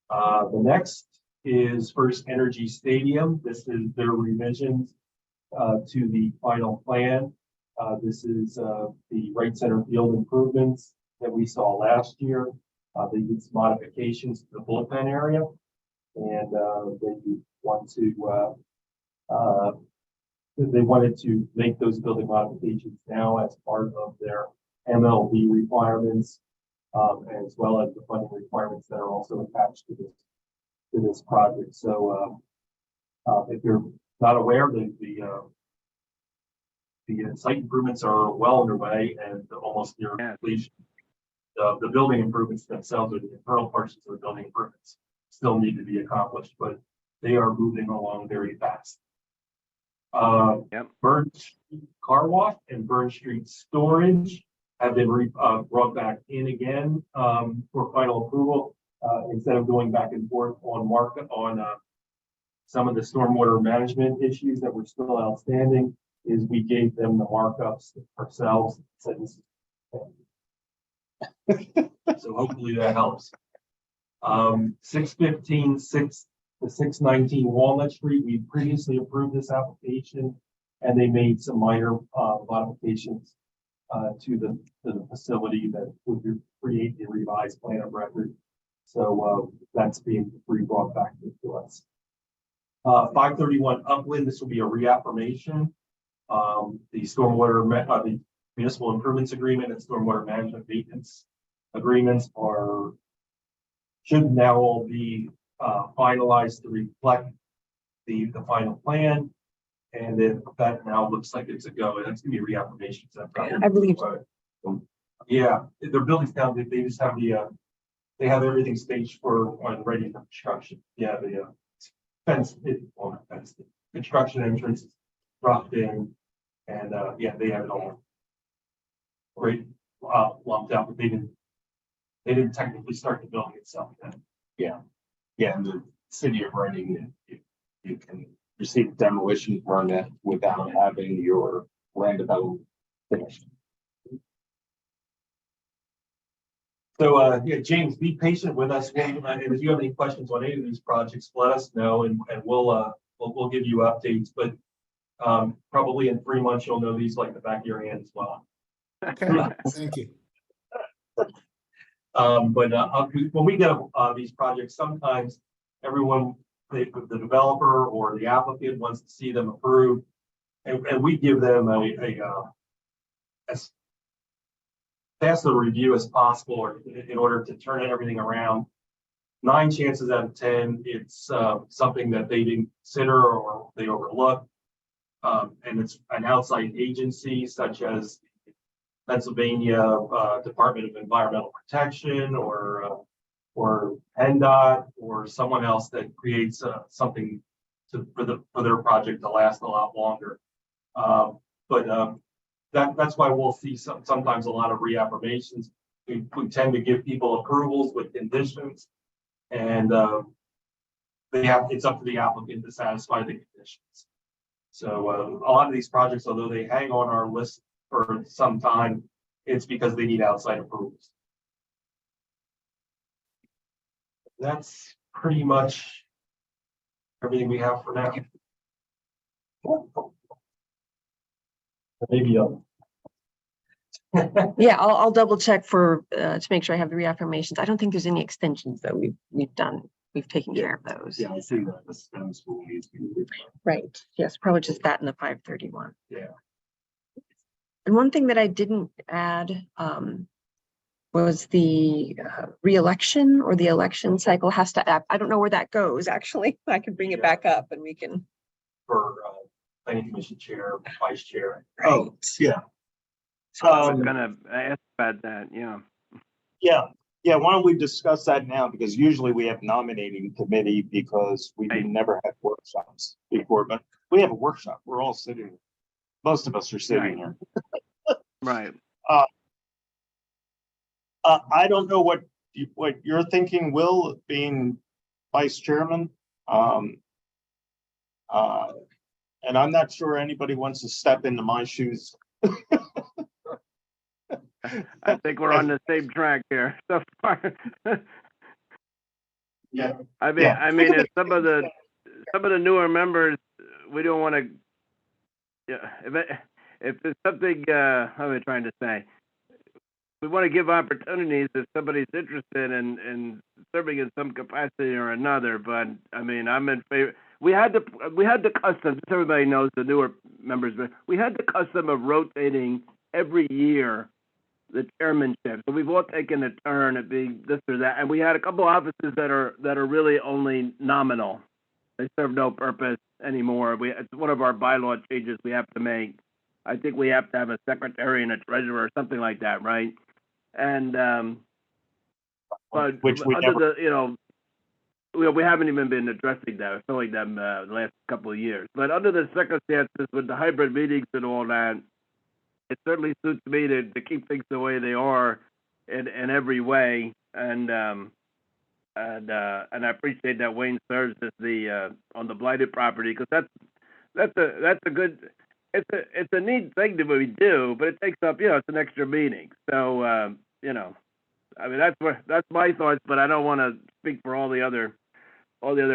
The next is First Energy Stadium. This is their revisions to the final plan. This is the right center field improvements that we saw last year. They did some modifications to the bullpen area, and they wanted to make those building modifications now as part of their MLB requirements, as well as the funding requirements that are also attached to this project. So, if you're not aware, the site improvements are well underway and almost near completion. The building improvements themselves, or the internal portions of the building improvements, still need to be accomplished, but they are moving along very fast. Burn Street Car Wash and Burn Street Storage have been brought back in again for final approval. Instead of going back and forth on some of the stormwater management issues that were still outstanding is we gave them the markups ourselves. Said this is- So hopefully that helps. 615, the 619 Walnut Street, we previously approved this application and they made some minor modifications to the facility that would create a revised plan of record. So that's being brought back to us. 531 Upland, this will be a reaffirmation. The the municipal improvements agreement and stormwater management maintenance agreements should now all be finalized to reflect the final plan. And then that now looks like it's a go, and that's gonna be reaffirmation. I believe Yeah, their building's down, they just have they have everything staged for when ready for construction. Yeah, the fence, not fence, the construction entrance is dropped in. And yeah, they have it all great, lumped out, but they didn't technically start the building itself then. Yeah, and the city of Reading, you can receive a demolition permit without having your land development finished. So, yeah, James, be patient with us. And if you have any questions on any of these projects, let us know and we'll give you updates, but probably in 3 months, you'll know these like the back of your hand as well. Okay, thank you. When we get these projects, sometimes everyone, the developer or the applicant wants to see them approved. And we give them as fast a review as possible or in order to turn everything around. 9 chances out of 10, it's something that they didn't consider or they overlooked. And it's an outside agency such as Pennsylvania Department of Environmental Protection or PennDOT or someone else that creates something for their project to last a lot longer. That's why we'll see sometimes a lot of reaffirmations. We tend to give people approvals with conditions, and it's up to the applicant to satisfy the conditions. So a lot of these projects, although they hang on our list for some time, it's because they need outside approvals. That's pretty much everything we have for now. Maybe Yeah, I'll double check to make sure I have the reaffirmations. I don't think there's any extensions that we've done. We've taken care of those. Yeah, I see that the STEM school needs to be. Right. Yes, probably just that and the 531. Yeah. And one thing that I didn't add was the re-election or the election cycle has to, I don't know where that goes, actually. I can bring it back up and we can. For planning commission chair, vice chair. Oh, yeah. I was gonna ask about that, yeah. Yeah, why don't we discuss that now? Because usually we have nominating committee because we Right. never had workshops before, but we have a workshop. We're all sitting. Most of us are sitting here. Right. I don't know what you're thinking, Will, being vice chairman. And I'm not sure anybody wants to step into my shoes. I think we're on the same track here so far. Yeah. I mean, Yeah. if some of the newer members, we don't want to. Yeah, if there's something, how am I trying to say? We want to give opportunities if somebody's interested in serving in some capacity or another. But I mean, I'm in favor. We had the custom. Just so everybody knows, the newer members, but we had the custom of rotating every year the chairmanship. So we've all taken a turn at being this or that, and we had a couple offices that are really only nominal. They serve no purpose anymore. It's one of our bylaw changes we have to make. I think we have to have a secretary and a treasurer or something like that, right? And but Which we under never- we haven't even been addressing them, filling them the last couple of years. But under the circumstances with the hybrid meetings and all that, it certainly suits me to keep things the way they are in every way. And and I appreciate that Wayne serves as the on the blighted property, because that's a good, it's a neat thing that we do, but it takes up, it's an extra meeting. So I mean, that's my thoughts, but I don't want to speak for all the other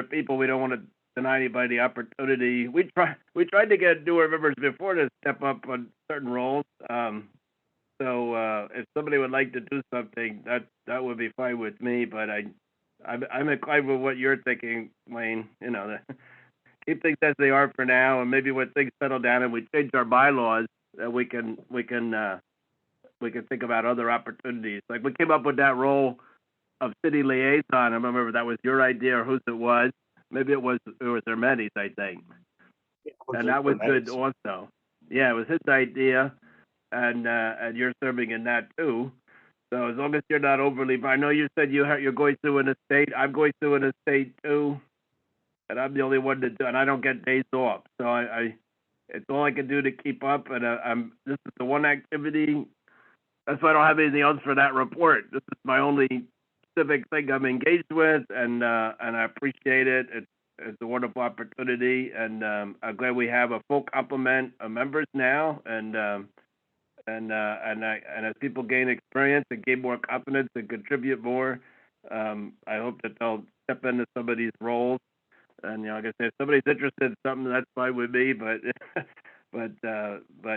people. We don't want to deny anybody the opportunity. We tried to get newer members before to step up on certain roles. So if somebody would like to do something, that would be fine with me. But I'm inclined with what you're thinking, Wayne. Keep things as they are for now, and maybe when things settle down and we change our bylaws, we can think about other opportunities. Like we came up with that role of city liaison. I remember if that was your idea or whose it was. Maybe it was Hermedes, I think. And that was good also. Yeah, it was his idea, and you're serving in that too. So as long as you're not overly, I know you said you're going through an estate. I'm going through an estate too, and I'm the only one to do, and I don't get days off. So it's all I can do to keep up. And this is the one activity. That's why I don't have anything else for that report. This is my only civic thing I'm engaged with, and I appreciate it. It's a wonderful opportunity, and I'm glad we have a full complement of members now, and as people gain experience and gain more confidence and contribute more, I hope that they'll step into some of these roles. And like I said, if somebody's interested in something, that's fine with me. But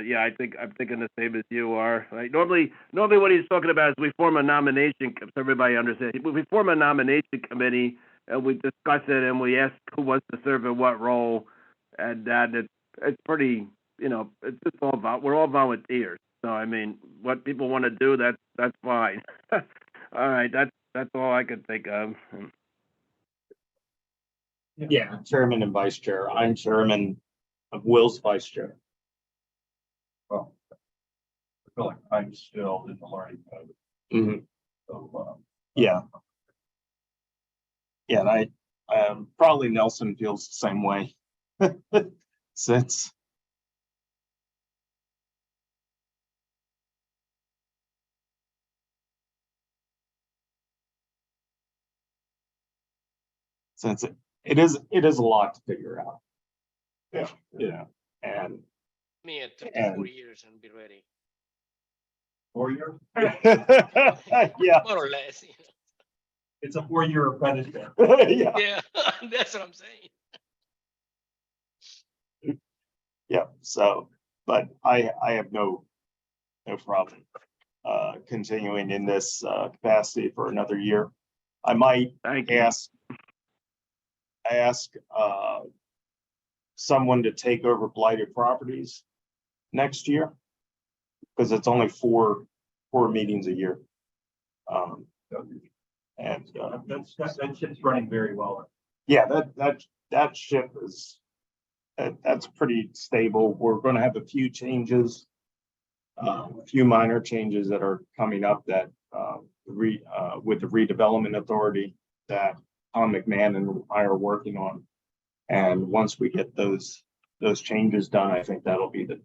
yeah, I'm thinking the same as you are. Like normally what he's talking about is we form a nomination, so everybody understands. We form a nomination committee and we discuss it and we ask who wants to serve in what role, and it's pretty, it's just we're all volunteers. So I mean, what people want to do, that's fine. All right, that's all I can think of. Yeah, chairman and vice chair. I'm chairman of Will's vice chair. Well, I feel like I'm still in the learning mode, Mhm. so, Yeah. Yeah, and I probably Nelson feels the same way. Since it is a lot to figure out. Yeah, and Me at 3 And- 4 years and be ready. 4 years. yeah, More or less. It's a 4-year apprenticeship. yeah, Yeah, that's what I'm saying. yeah. So, but I have no problem continuing in this capacity for another year. I might Thank you. ask someone to take over blighted properties next year, because it's only four meetings a year. And That ship's running very well. yeah, that ship is that's pretty stable. We're going to have a few changes, a few minor changes that are coming up that with the redevelopment authority that Tom McMahon and I are working on. And once we get those changes done, I think that'll be the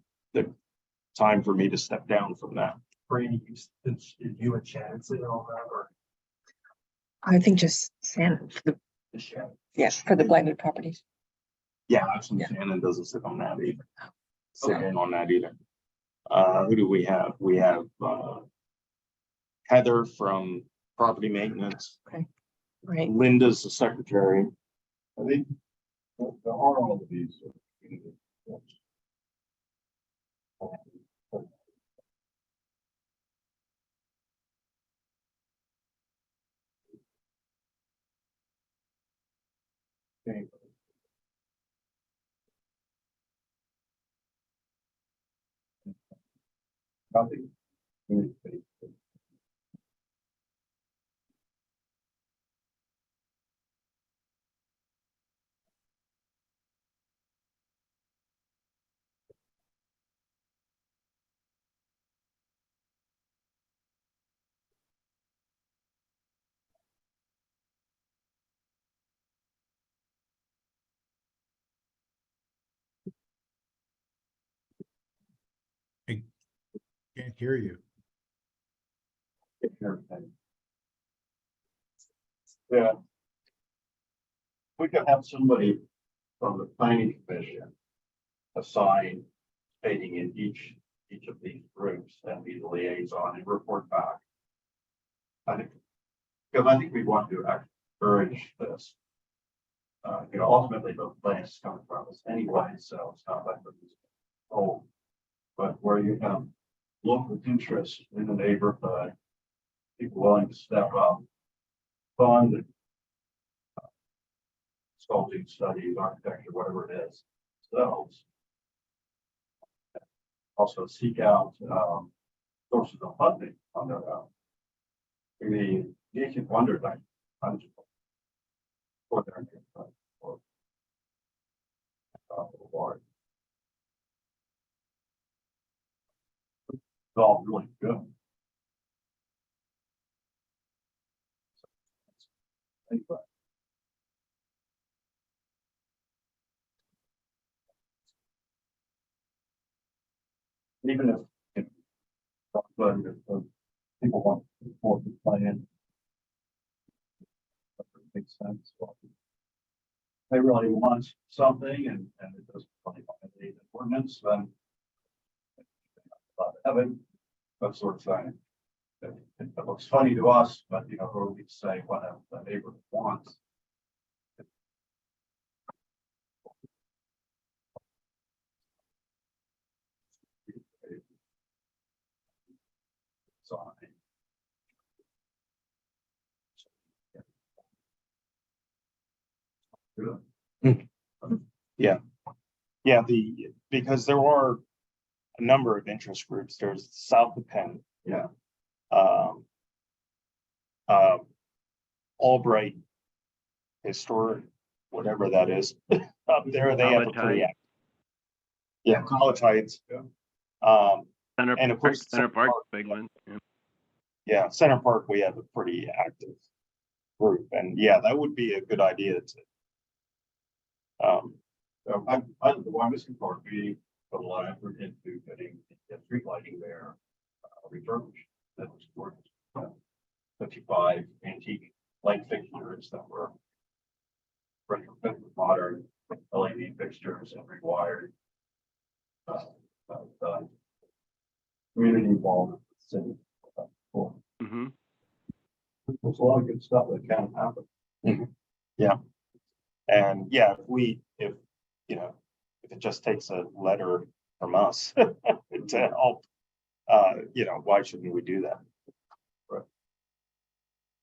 time for me to step down from that. Brady, did you and Shannon sit on that, or I think just Shannon, the Shannon? yeah, for the blighted properties. Yeah, actually, Yeah. Shannon doesn't sit on that either. Okay. Sit in on that either. Who do we have? We have Heather from property maintenance. Right. Linda's the secretary. I think there are all of these. Okay. Nothing. Can't hear you. Yeah, we could have somebody from the planning commission assigned, stating in each of these groups and be the liaison and report back. I think, because I think we want to encourage this. Ultimately, the plan is coming from us anyway, so it's not like we're just, oh, but where you have local interest in the neighborhood, people willing to step up, fund sculpting studies, architecture, whatever it is, themselves. Also seek out sources of funding on their own. I mean, you can wonder like for their or award. It's all really good. Anyway. Even if but if people want to support the plan, that makes sense. Well, they really want something and it doesn't really violate the ordinance, then have it, that sort of thing. It looks funny to us, but who we say what a neighborhood wants. So, good. Yeah, because there are a number of interest groups. There's South of Penn, Yeah, um, Albright Historic, whatever that is, up there, they have a College pretty Heights. active. Yeah, College Heights. Yeah. And of course, Center Park, big one. Yeah. Yeah, Center Park, we have a pretty active group, and yeah, that would be a good idea to. I the Wyomissing Park, we put a lot of effort into getting the street lighting there refurbished. That was gorgeous. 55 antique light fixtures that were retrofit with modern LED fixtures and rewired. Community involvement with the city. Cool. Mm-hmm. There's a lot of good stuff that can happen. And yeah, if it just takes a letter from us to help, why shouldn't we do that?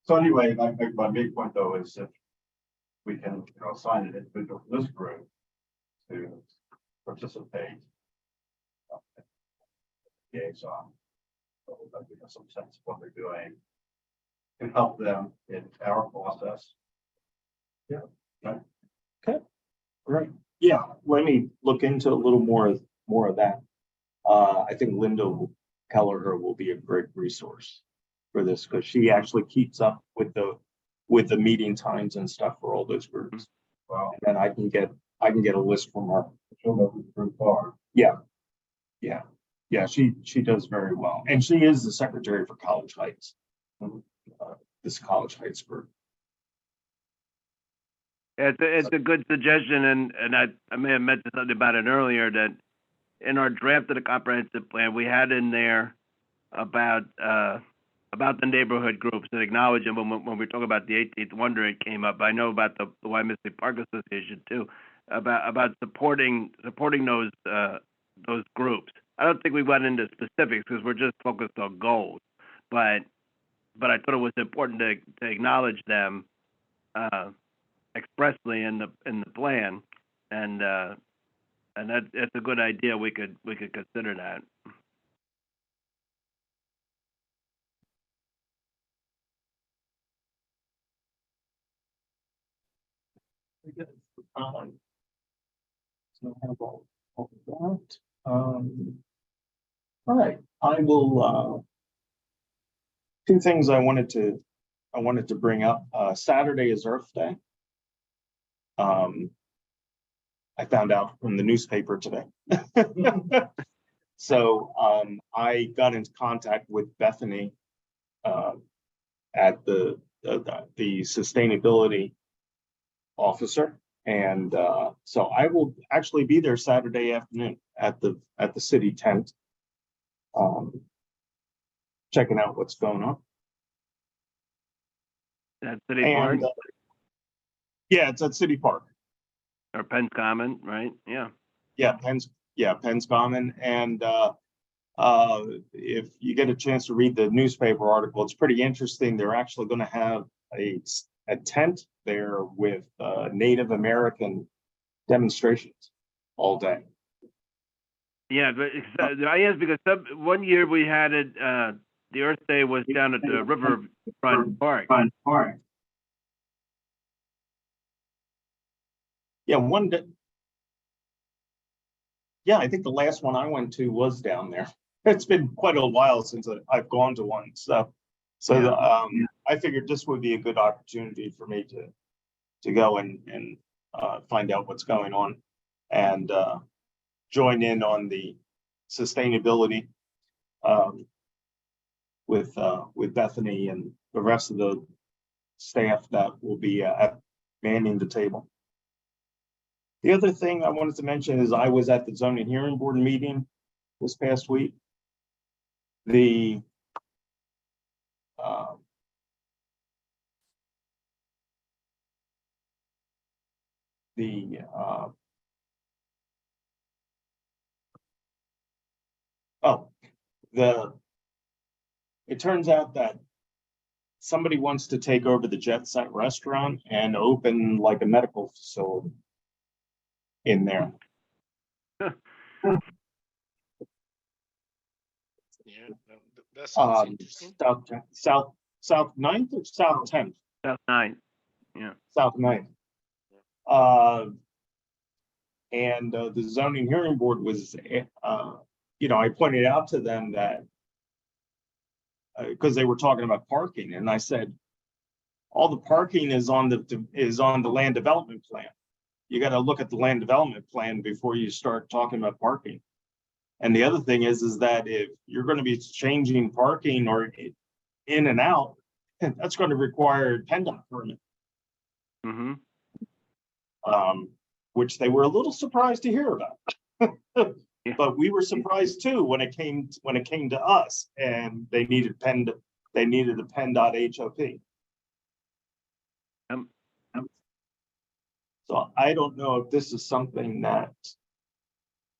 So anyway, my big point though is if we can, assign an individual for this group to participate. Liaison. So that we have some sense of what they're doing. Can help them in our process. Great. Yeah, let me look into a little more of that. I think Linda Kelleher will be a great resource for this because she actually keeps up with the meeting times and stuff for all those groups. Well, And then I can get a list from her. she'll know who the group are. Yeah, she does very well. And she is the secretary for College Heights. This College Heights group. It's a good suggestion, and I may have mentioned something about it earlier, that in our draft of the comprehensive plan, we had in there about the neighborhood groups and acknowledge them when we talk about the 18th Wonder, it came up. I know about the Wyomissing Park Association too, about supporting those groups. I don't think we went into specifics because we're just focused on goals, but I thought it was important to acknowledge them expressly in the plan, and that's a good idea. We could consider that. So I have all of that. All right, I will, two things I wanted to bring up. Saturday is Earth Day. I found out from the newspaper today. So I got into contact with Bethany at the sustainability officer. And so I will actually be there Saturday afternoon at the city tent. Checking out what's going on. That City Park And yeah, it's at City Park. or Penn's Common, right? Yeah. Yeah, Penn's Common. And if you get a chance to read the newspaper article, it's pretty interesting. They're actually going to have a tent there with Native American demonstrations all day. Yeah, but I asked because one year we had it, the Earth Day was down at the Riverfront Park. Yeah, one day. Yeah, I think the last one I went to was down there. It's been quite a while since I've gone to one, so I figured this would be a good opportunity for me to go and find out what's going on and join in on the sustainability with Bethany and the rest of the staff that will be manning the table. The other thing I wanted to mention is I was at the zoning hearing board meeting this past week. The it turns out that somebody wants to take over the Jet Set restaurant and open like a medical facility in there. Yeah, that sounds interesting. South 9th or South 10th? South 9th. Yeah. South 9th. And the zoning hearing board was, I pointed out to them that because they were talking about parking, and I said, all the parking is on the land development plan. You got to look at the land development plan before you start talking about parking. And the other thing is that if you're going to be changing parking or in and out, that's going to require PennDOT permit. Mm-hmm. Which they were a little surprised to hear about. Yeah. But we were surprised too when it came to us, and they needed a PennDOT HOP. So I don't know if this is something that,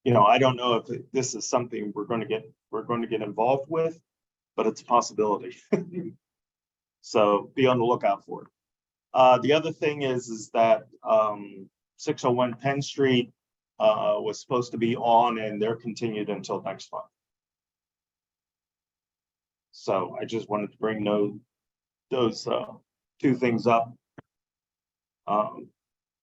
I don't know if this is something we're going to get involved with, but it's a possibility. So be on the lookout for it. The other thing is that 601 Penn Street was supposed to be on, and they're continued until next month. So I just wanted to bring those two things up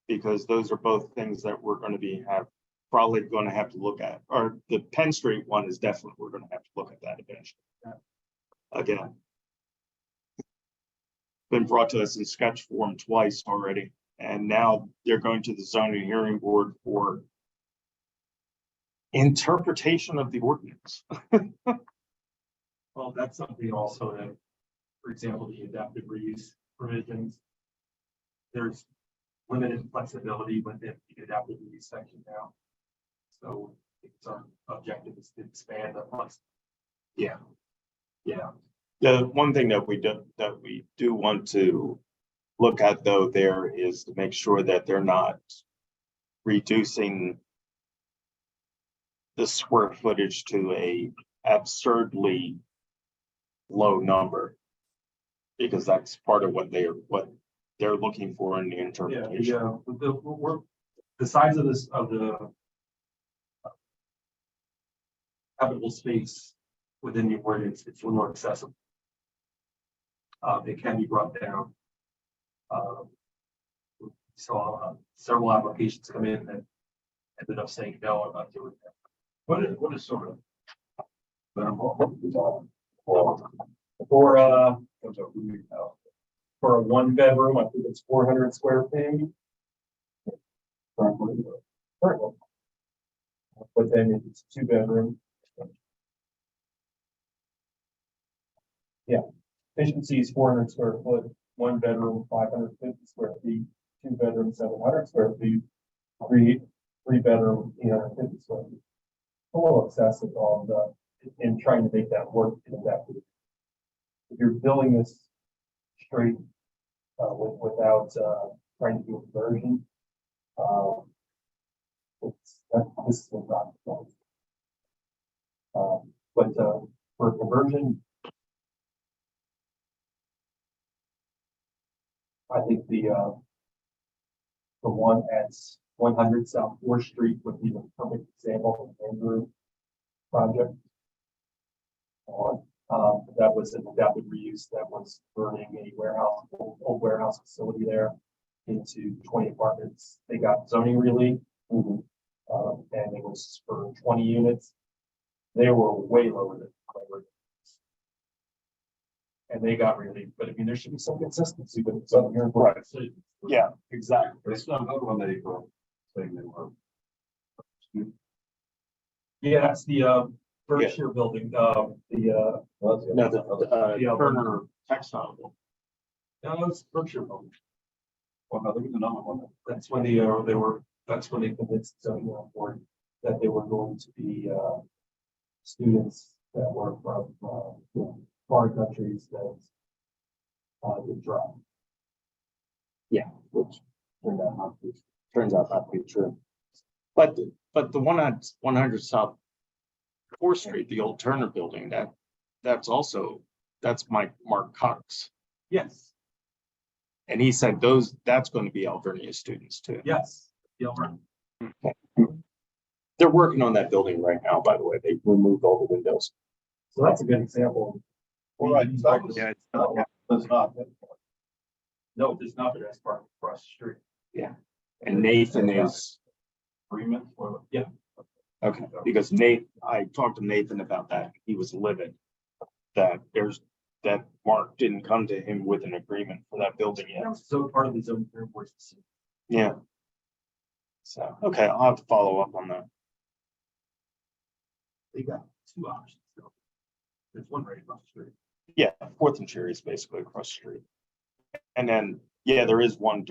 because those are both things that we're going to probably going to have to look at. Or the Penn Street one is definitely, we're going to have to look at that eventually. Again, been brought to us in sketch form twice already, and now they're going to the zoning hearing board for interpretation of the ordinance. Well, that's something also that, for example, the adaptive reuse provisions. There's limited flexibility within the adaptive reuse section now. So it's our objective is to expand the flex. Yeah. The one thing that we do want to look at though there is to make sure that they're not reducing the square footage to a absurdly low number, because that's part of what they're looking for in the interpretation. The size of the habitable space within the ordinance, it's a little more accessible. It can be brought down. Saw several applications come in that ended up saying no, I'm not doing that. What is sort of for a 1-bedroom, I think it's 400 square feet. Currently. But then if it's 2-bedroom. Yeah, efficiency is 400 square foot, 1-bedroom, 550 square feet, 2-bedroom, 700 square feet, three-bedroom, 850 square feet. A little excessive on in trying to make that work in that. If you're building this straight, without, trying to do a conversion, this is not. But for conversion, I think the one at 100 South 4th Street would be the perfect example of the Andrew project. That would reuse, that was burning a warehouse, old warehouse facility there into 20 apartments. They got zoning relief. And it was for 20 units. They were way lower than. And they got relief, but I mean, there should be some consistency with Southern here. Right. Yeah, exactly. It's not good when they were saying they were. Yeah, that's the Berkshire building, No, the Turner Textile. no, it's Berkshire building. Well, no, there was another one. That's when that's when they convinced zoning board that they were going to be students that were from foreign countries that did drive. Yeah, which turns out not to be true. But the one on 100 South 4th Street, the old Turner building, that's Mark Cox. Yes, And he said that's going to be Alvernia students too. yes. Yeah, They're working on that building right now, by the way. They removed all the windows. so that's a good example. All right. Yeah, That's not. No, it does not, but that's part across the street. And Nathan is, Agreement or. Yeah. okay, because I talked to Nathan about that. He was livid. That Mark didn't come to him with an agreement for that building yet. So part of the zoning board. Yeah. So, okay, I'll have to follow up on that. They got two options. So there's one right across the street. Yeah, 4th and Cherry is basically across the street. And then, yeah, there is one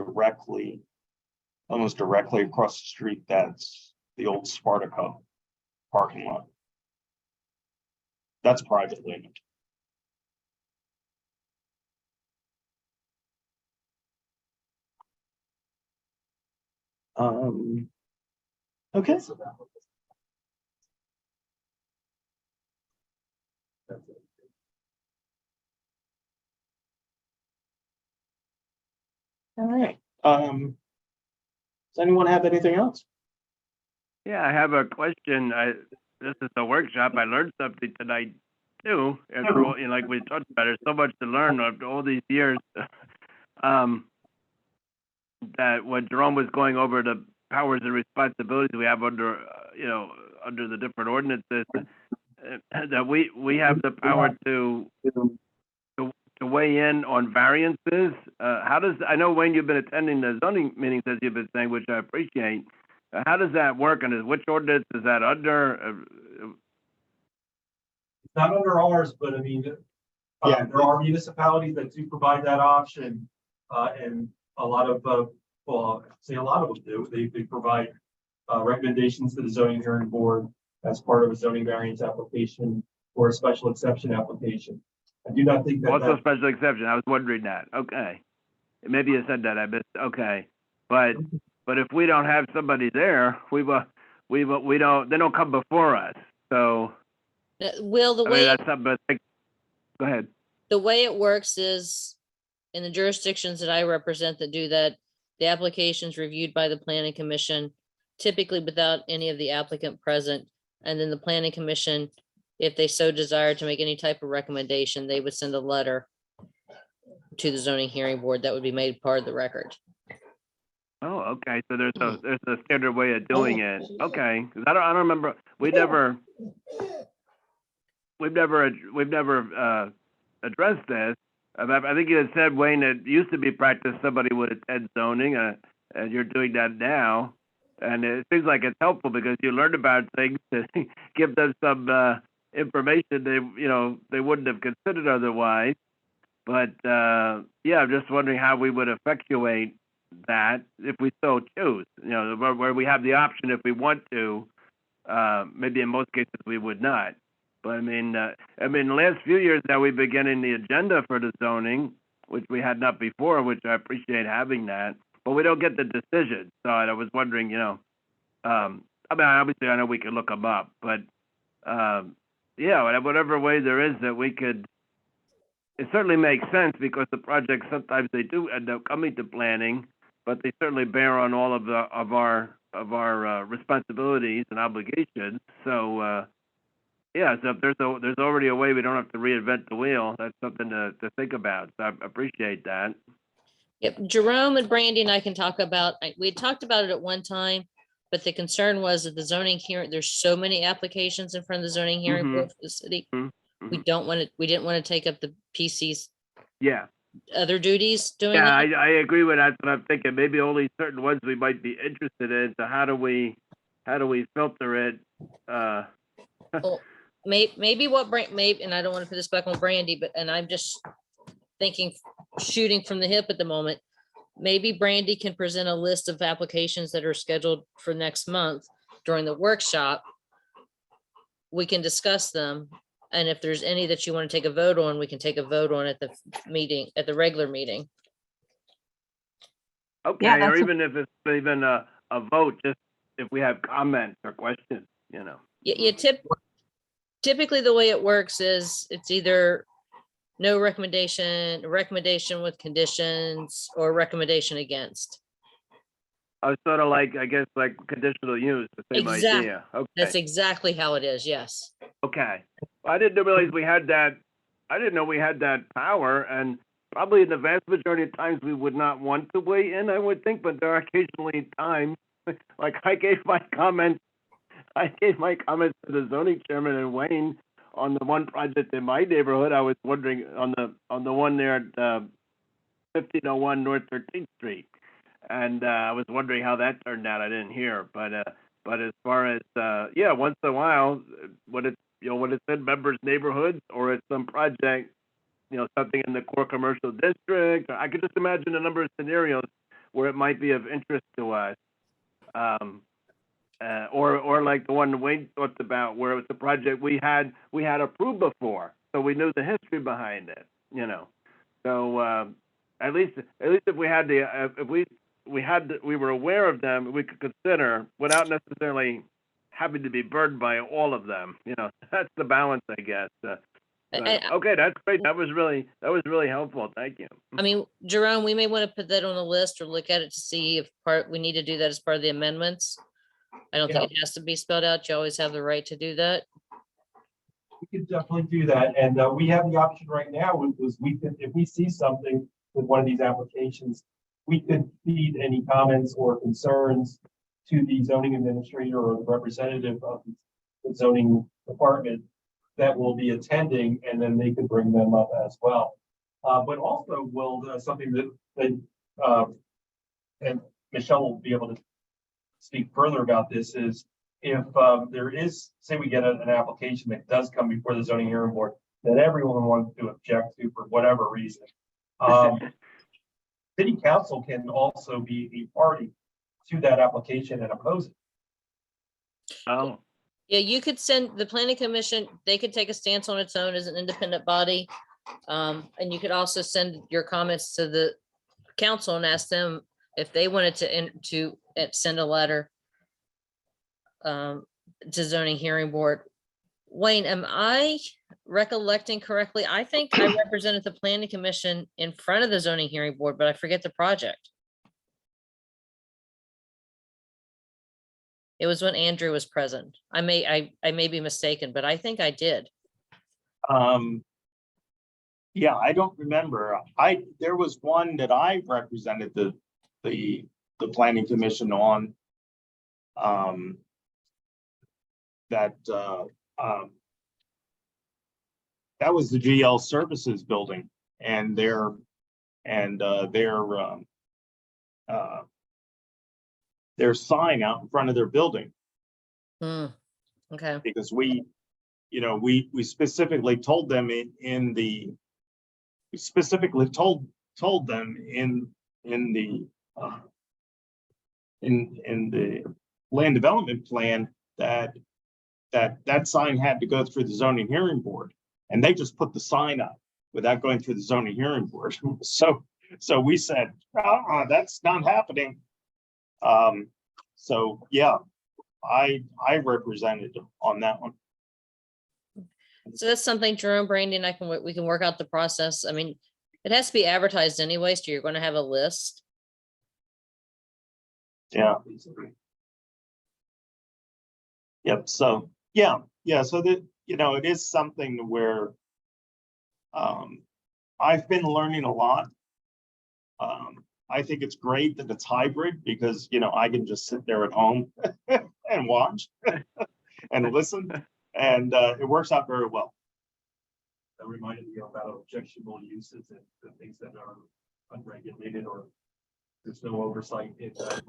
almost directly across the street. That's the old Spartaco parking lot. That's privately owned. Okay. So that one. That's it. All right. Does anyone have anything else? Yeah, I have a question. This is a workshop. I learned something tonight too. After all, like we talked about, there's so much to learn after all these years. That when Jerome was going over the powers and responsibilities we have under, under the different ordinances, that we have the power to weigh in on variances. I know, Wayne, you've been attending the zoning meetings, as you've been saying, which I appreciate. How does that work, and which ordinance is that under? It's not under ours, but I mean, Yeah. there are municipalities that do provide that option. And a lot of, well, I'd say a lot of them do. They provide recommendations to the zoning hearing board as part of a zoning variance application or a special exception application. I do not think that. What's a special exception? I was wondering that. Okay. Maybe you said that. I missed. Okay. But if we don't have somebody there, we don't, they don't come before us. So, Will, I mean, that's something, go ahead. the way it works is in the jurisdictions that I represent that do that, the application's reviewed by the planning commission, typically without any of the applicant present. And then the planning commission, if they so desire to make any type of recommendation, they would send a letter to the zoning hearing board that would be made part of the record. Oh, okay. So there's a standard way of doing it. Okay. 'Cause I don't remember, we've never addressed this. I think you had said, Wayne, it used to be practice somebody would attend zoning, and you're doing that now. And it seems like it's helpful because you learn about things to give them some information they wouldn't have considered otherwise. But yeah, I'm just wondering how we would effectuate that if we so choose, where we have the option if we want to. Maybe in most cases we would not. But I mean, the last few years now we've been getting the agenda for the zoning, which we had not before, which I appreciate having that, but we don't get the decision. So I was wondering, I mean, obviously I know we could look them up, but, yeah, whatever way there is that we could, it certainly makes sense because the projects, sometimes they do end up coming to planning, but they certainly bear on all of our responsibilities and obligations. So, yeah, so if there's already a way we don't have to reinvent the wheel, that's something to think about. So I appreciate that. Yep, Jerome and Brandy and I can talk about, we had talked about it at one time, but the concern was that the zoning hearing, there's so many applications in front of the zoning hearing board for the city. Mhm. We didn't want to take up the PC's Yeah, other duties doing yeah, that. I agree with that. But I'm thinking maybe only certain ones we might be interested in. So how do we filter it? Maybe what maybe, and I don't want to put this back on Brandy, but, and I'm just thinking, shooting from the hip at the moment. Maybe Brandy can present a list of applications that are scheduled for next month during the workshop. We can discuss them. And if there's any that you want to take a vote on, we can take a vote on at the meeting, at the regular meeting. Okay, Yeah, or that's a- even if it's even a vote, just if we have comments or questions, Yeah, typically the way it works is it's either no recommendation, recommendation with conditions, or recommendation against. I was sort of like, I guess, like conditional use, the same Exact- idea. That's Okay, exactly how it is, yes. okay. I didn't realize we had that. I didn't know we had that power, and probably in the vast majority of times we would not want to weigh in, I would think, but there are occasionally times, like I gave my comments to the zoning chairman and Wayne on the one project in my neighborhood. I was wondering on the one there at 1501 North 13th Street. And I was wondering how that turned out. I didn't hear, but as far as yeah, once in a while, when it's in members' neighborhoods or it's some project, something in the core commercial district, I could just imagine a number of scenarios where it might be of interest to us. Or like the one Wayne talked about, where it was a project we had approved before, so we knew the history behind it. So at least if we had we were aware of them, we could consider without necessarily having to be burdened by all of them. That's the balance, I guess. But, okay, that's great. That was really helpful. Thank you. I mean, Jerome, we may want to put that on a list or look at it to see if we need to do that as part of the amendments. I don't think it has to be spelled out. You always have the right to do that. We could definitely do that, and we have the option right now, we could, if we see something with one of these applications, we could feed any comments or concerns to the zoning administrator or the representative of the zoning department that will be attending, and then they could bring them up as well. But also, something that and Michelle will be able to speak further about this is if there is, say we get an application that does come before the zoning hearing board that everyone wants to object to for whatever reason. City council can also be a party to that application and oppose it. Oh, Yeah, you could send the planning commission, they could take a stance on its own as an independent body. And you could also send your comments to the council and ask them if they wanted to send a letter to zoning hearing board. Wayne, am I recollecting correctly? I think I represented the planning commission in front of the zoning hearing board, but I forget the project. It was when Andrew was present. I may be mistaken, but I think I did. Yeah, I don't remember. There was one that I represented the planning commission on. That was the GL Services building and their sign out in front of their building, Okay, because we specifically told them told them in the in the land development plan that sign had to go through the zoning hearing board, and they just put the sign up without going through the zoning hearing board. So we said, that's not happening. So yeah, I represented on that one. So that's something Jerome, Brandy, and we can work out the process. I mean, it has to be advertised anyway, so you're gonna have a list. Yeah. Yep, so, yeah, so that, it is something where I've been learning a lot. I think it's great that it's hybrid because, I can just sit there at home and watch and listen, and it works out very well. That reminded me about objectionable uses and the things that are unregulated or there's no oversight in that.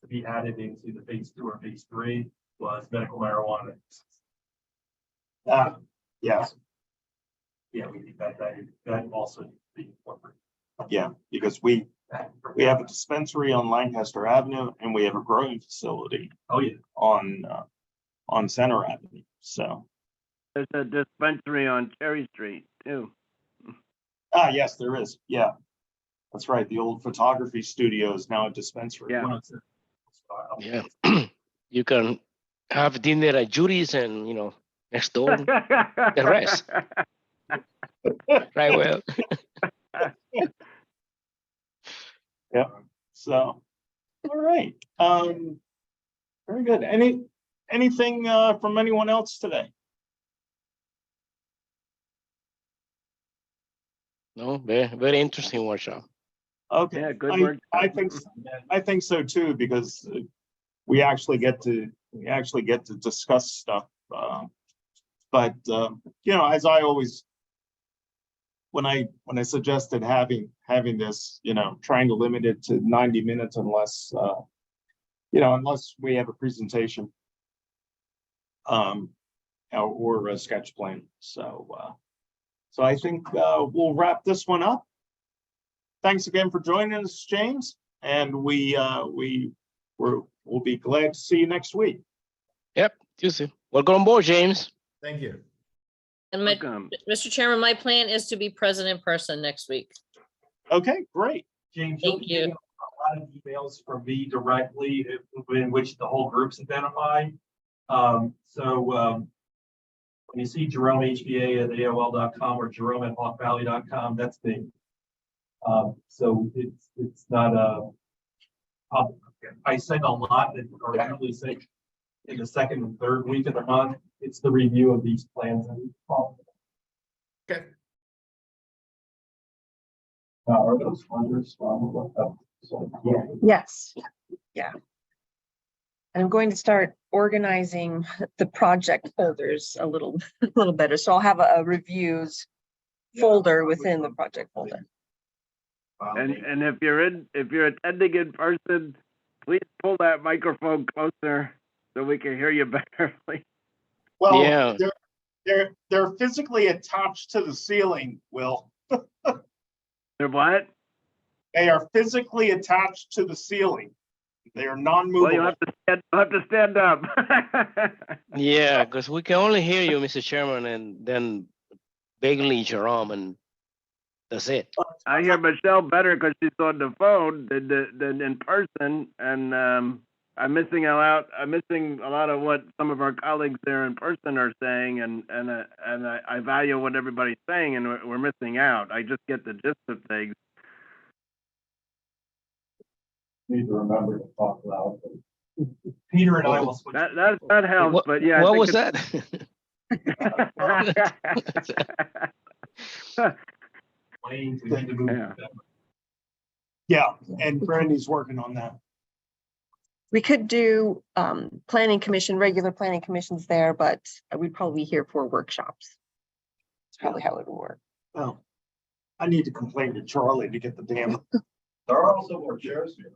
To be added into the phase 2 or phase 3 was medical marijuana. Yes, Yeah, we think that also needs to be incorporated. yeah, because we have a dispensary on Lancaster Avenue and we have a growing facility Oh, yeah. on Center Avenue, so. There's a dispensary on Cherry Street too. Yes, there is, yeah. That's right, the old photography studio is now a dispensary. Yeah. Yeah. You can have dinner at Judy's and, next door, the rest. Right, well. Yeah, so, all right, very good. Anything from anyone else today? No, very interesting workshop. Okay. Yeah, good work. I think so too, because we actually get to discuss stuff. But as I always, when I suggested having this, trying to limit it to 90 minutes unless we have a presentation. Or a sketch plan. So I think we'll wrap this one up. Thanks again for joining us, James, and we'll be glad to see you next week. Yep, Tuesday. Welcome on board, James. Thank you. And Welcome. Mr. Chairman, my plan is to be present in person next week. Okay, great. James, you'll Thank be getting you. a lot of emails from me directly in which the whole group's identified. When you see Jerome HVA at AOL.com or Jerome at hawkvalley.com, that's me. So it's not I send a lot that are usually sent in the second and third week of the month. It's the review of these plans. Okay. Are those funders? Yeah. Yes, yeah. And I'm going to start organizing the project folders a little better. So I'll have a reviews folder within the project folder. And if you're attending in person, please pull that microphone closer so we can hear you better. Well, Yeah. they're physically attached to the ceiling, Will. They're what? They are physically attached to the ceiling. They are Well, non-movable. you'll have to stand up. Yeah, because we can only hear you, Mr. Chairman, and then vaguely Jerome, and that's it. I hear Michelle better because she's on the phone than in person, and I'm missing a lot of what some of our colleagues there in person are saying, and I value what everybody's saying, and we're missing out. I just get the gist of things. Need to remember to talk loud. Peter and I will switch. That helps, What, but yeah. I what think was that? Lanes, we need to move. Yeah. Yeah, and Brandy's working on that. We could do planning commission, regular planning commissions there, but we'd probably be here for workshops. That's probably how it would work. Well, I need to complain to Charlie to get the damn. There are also more chairs here.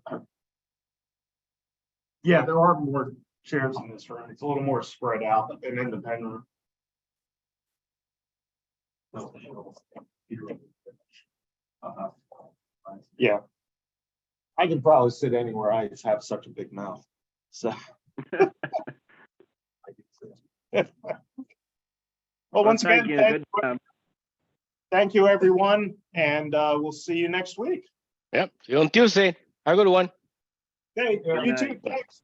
Yeah, there are more chairs in this room. It's a little more spread out than in the pen room. Yeah. I can probably sit anywhere. I just have such a big mouth. So, well, once Thank again, you. thank, Good job. thank you, everyone, and we'll see you next week. Yep, see you on Tuesday. Have a good one. Hey, Good you too. night. Thanks.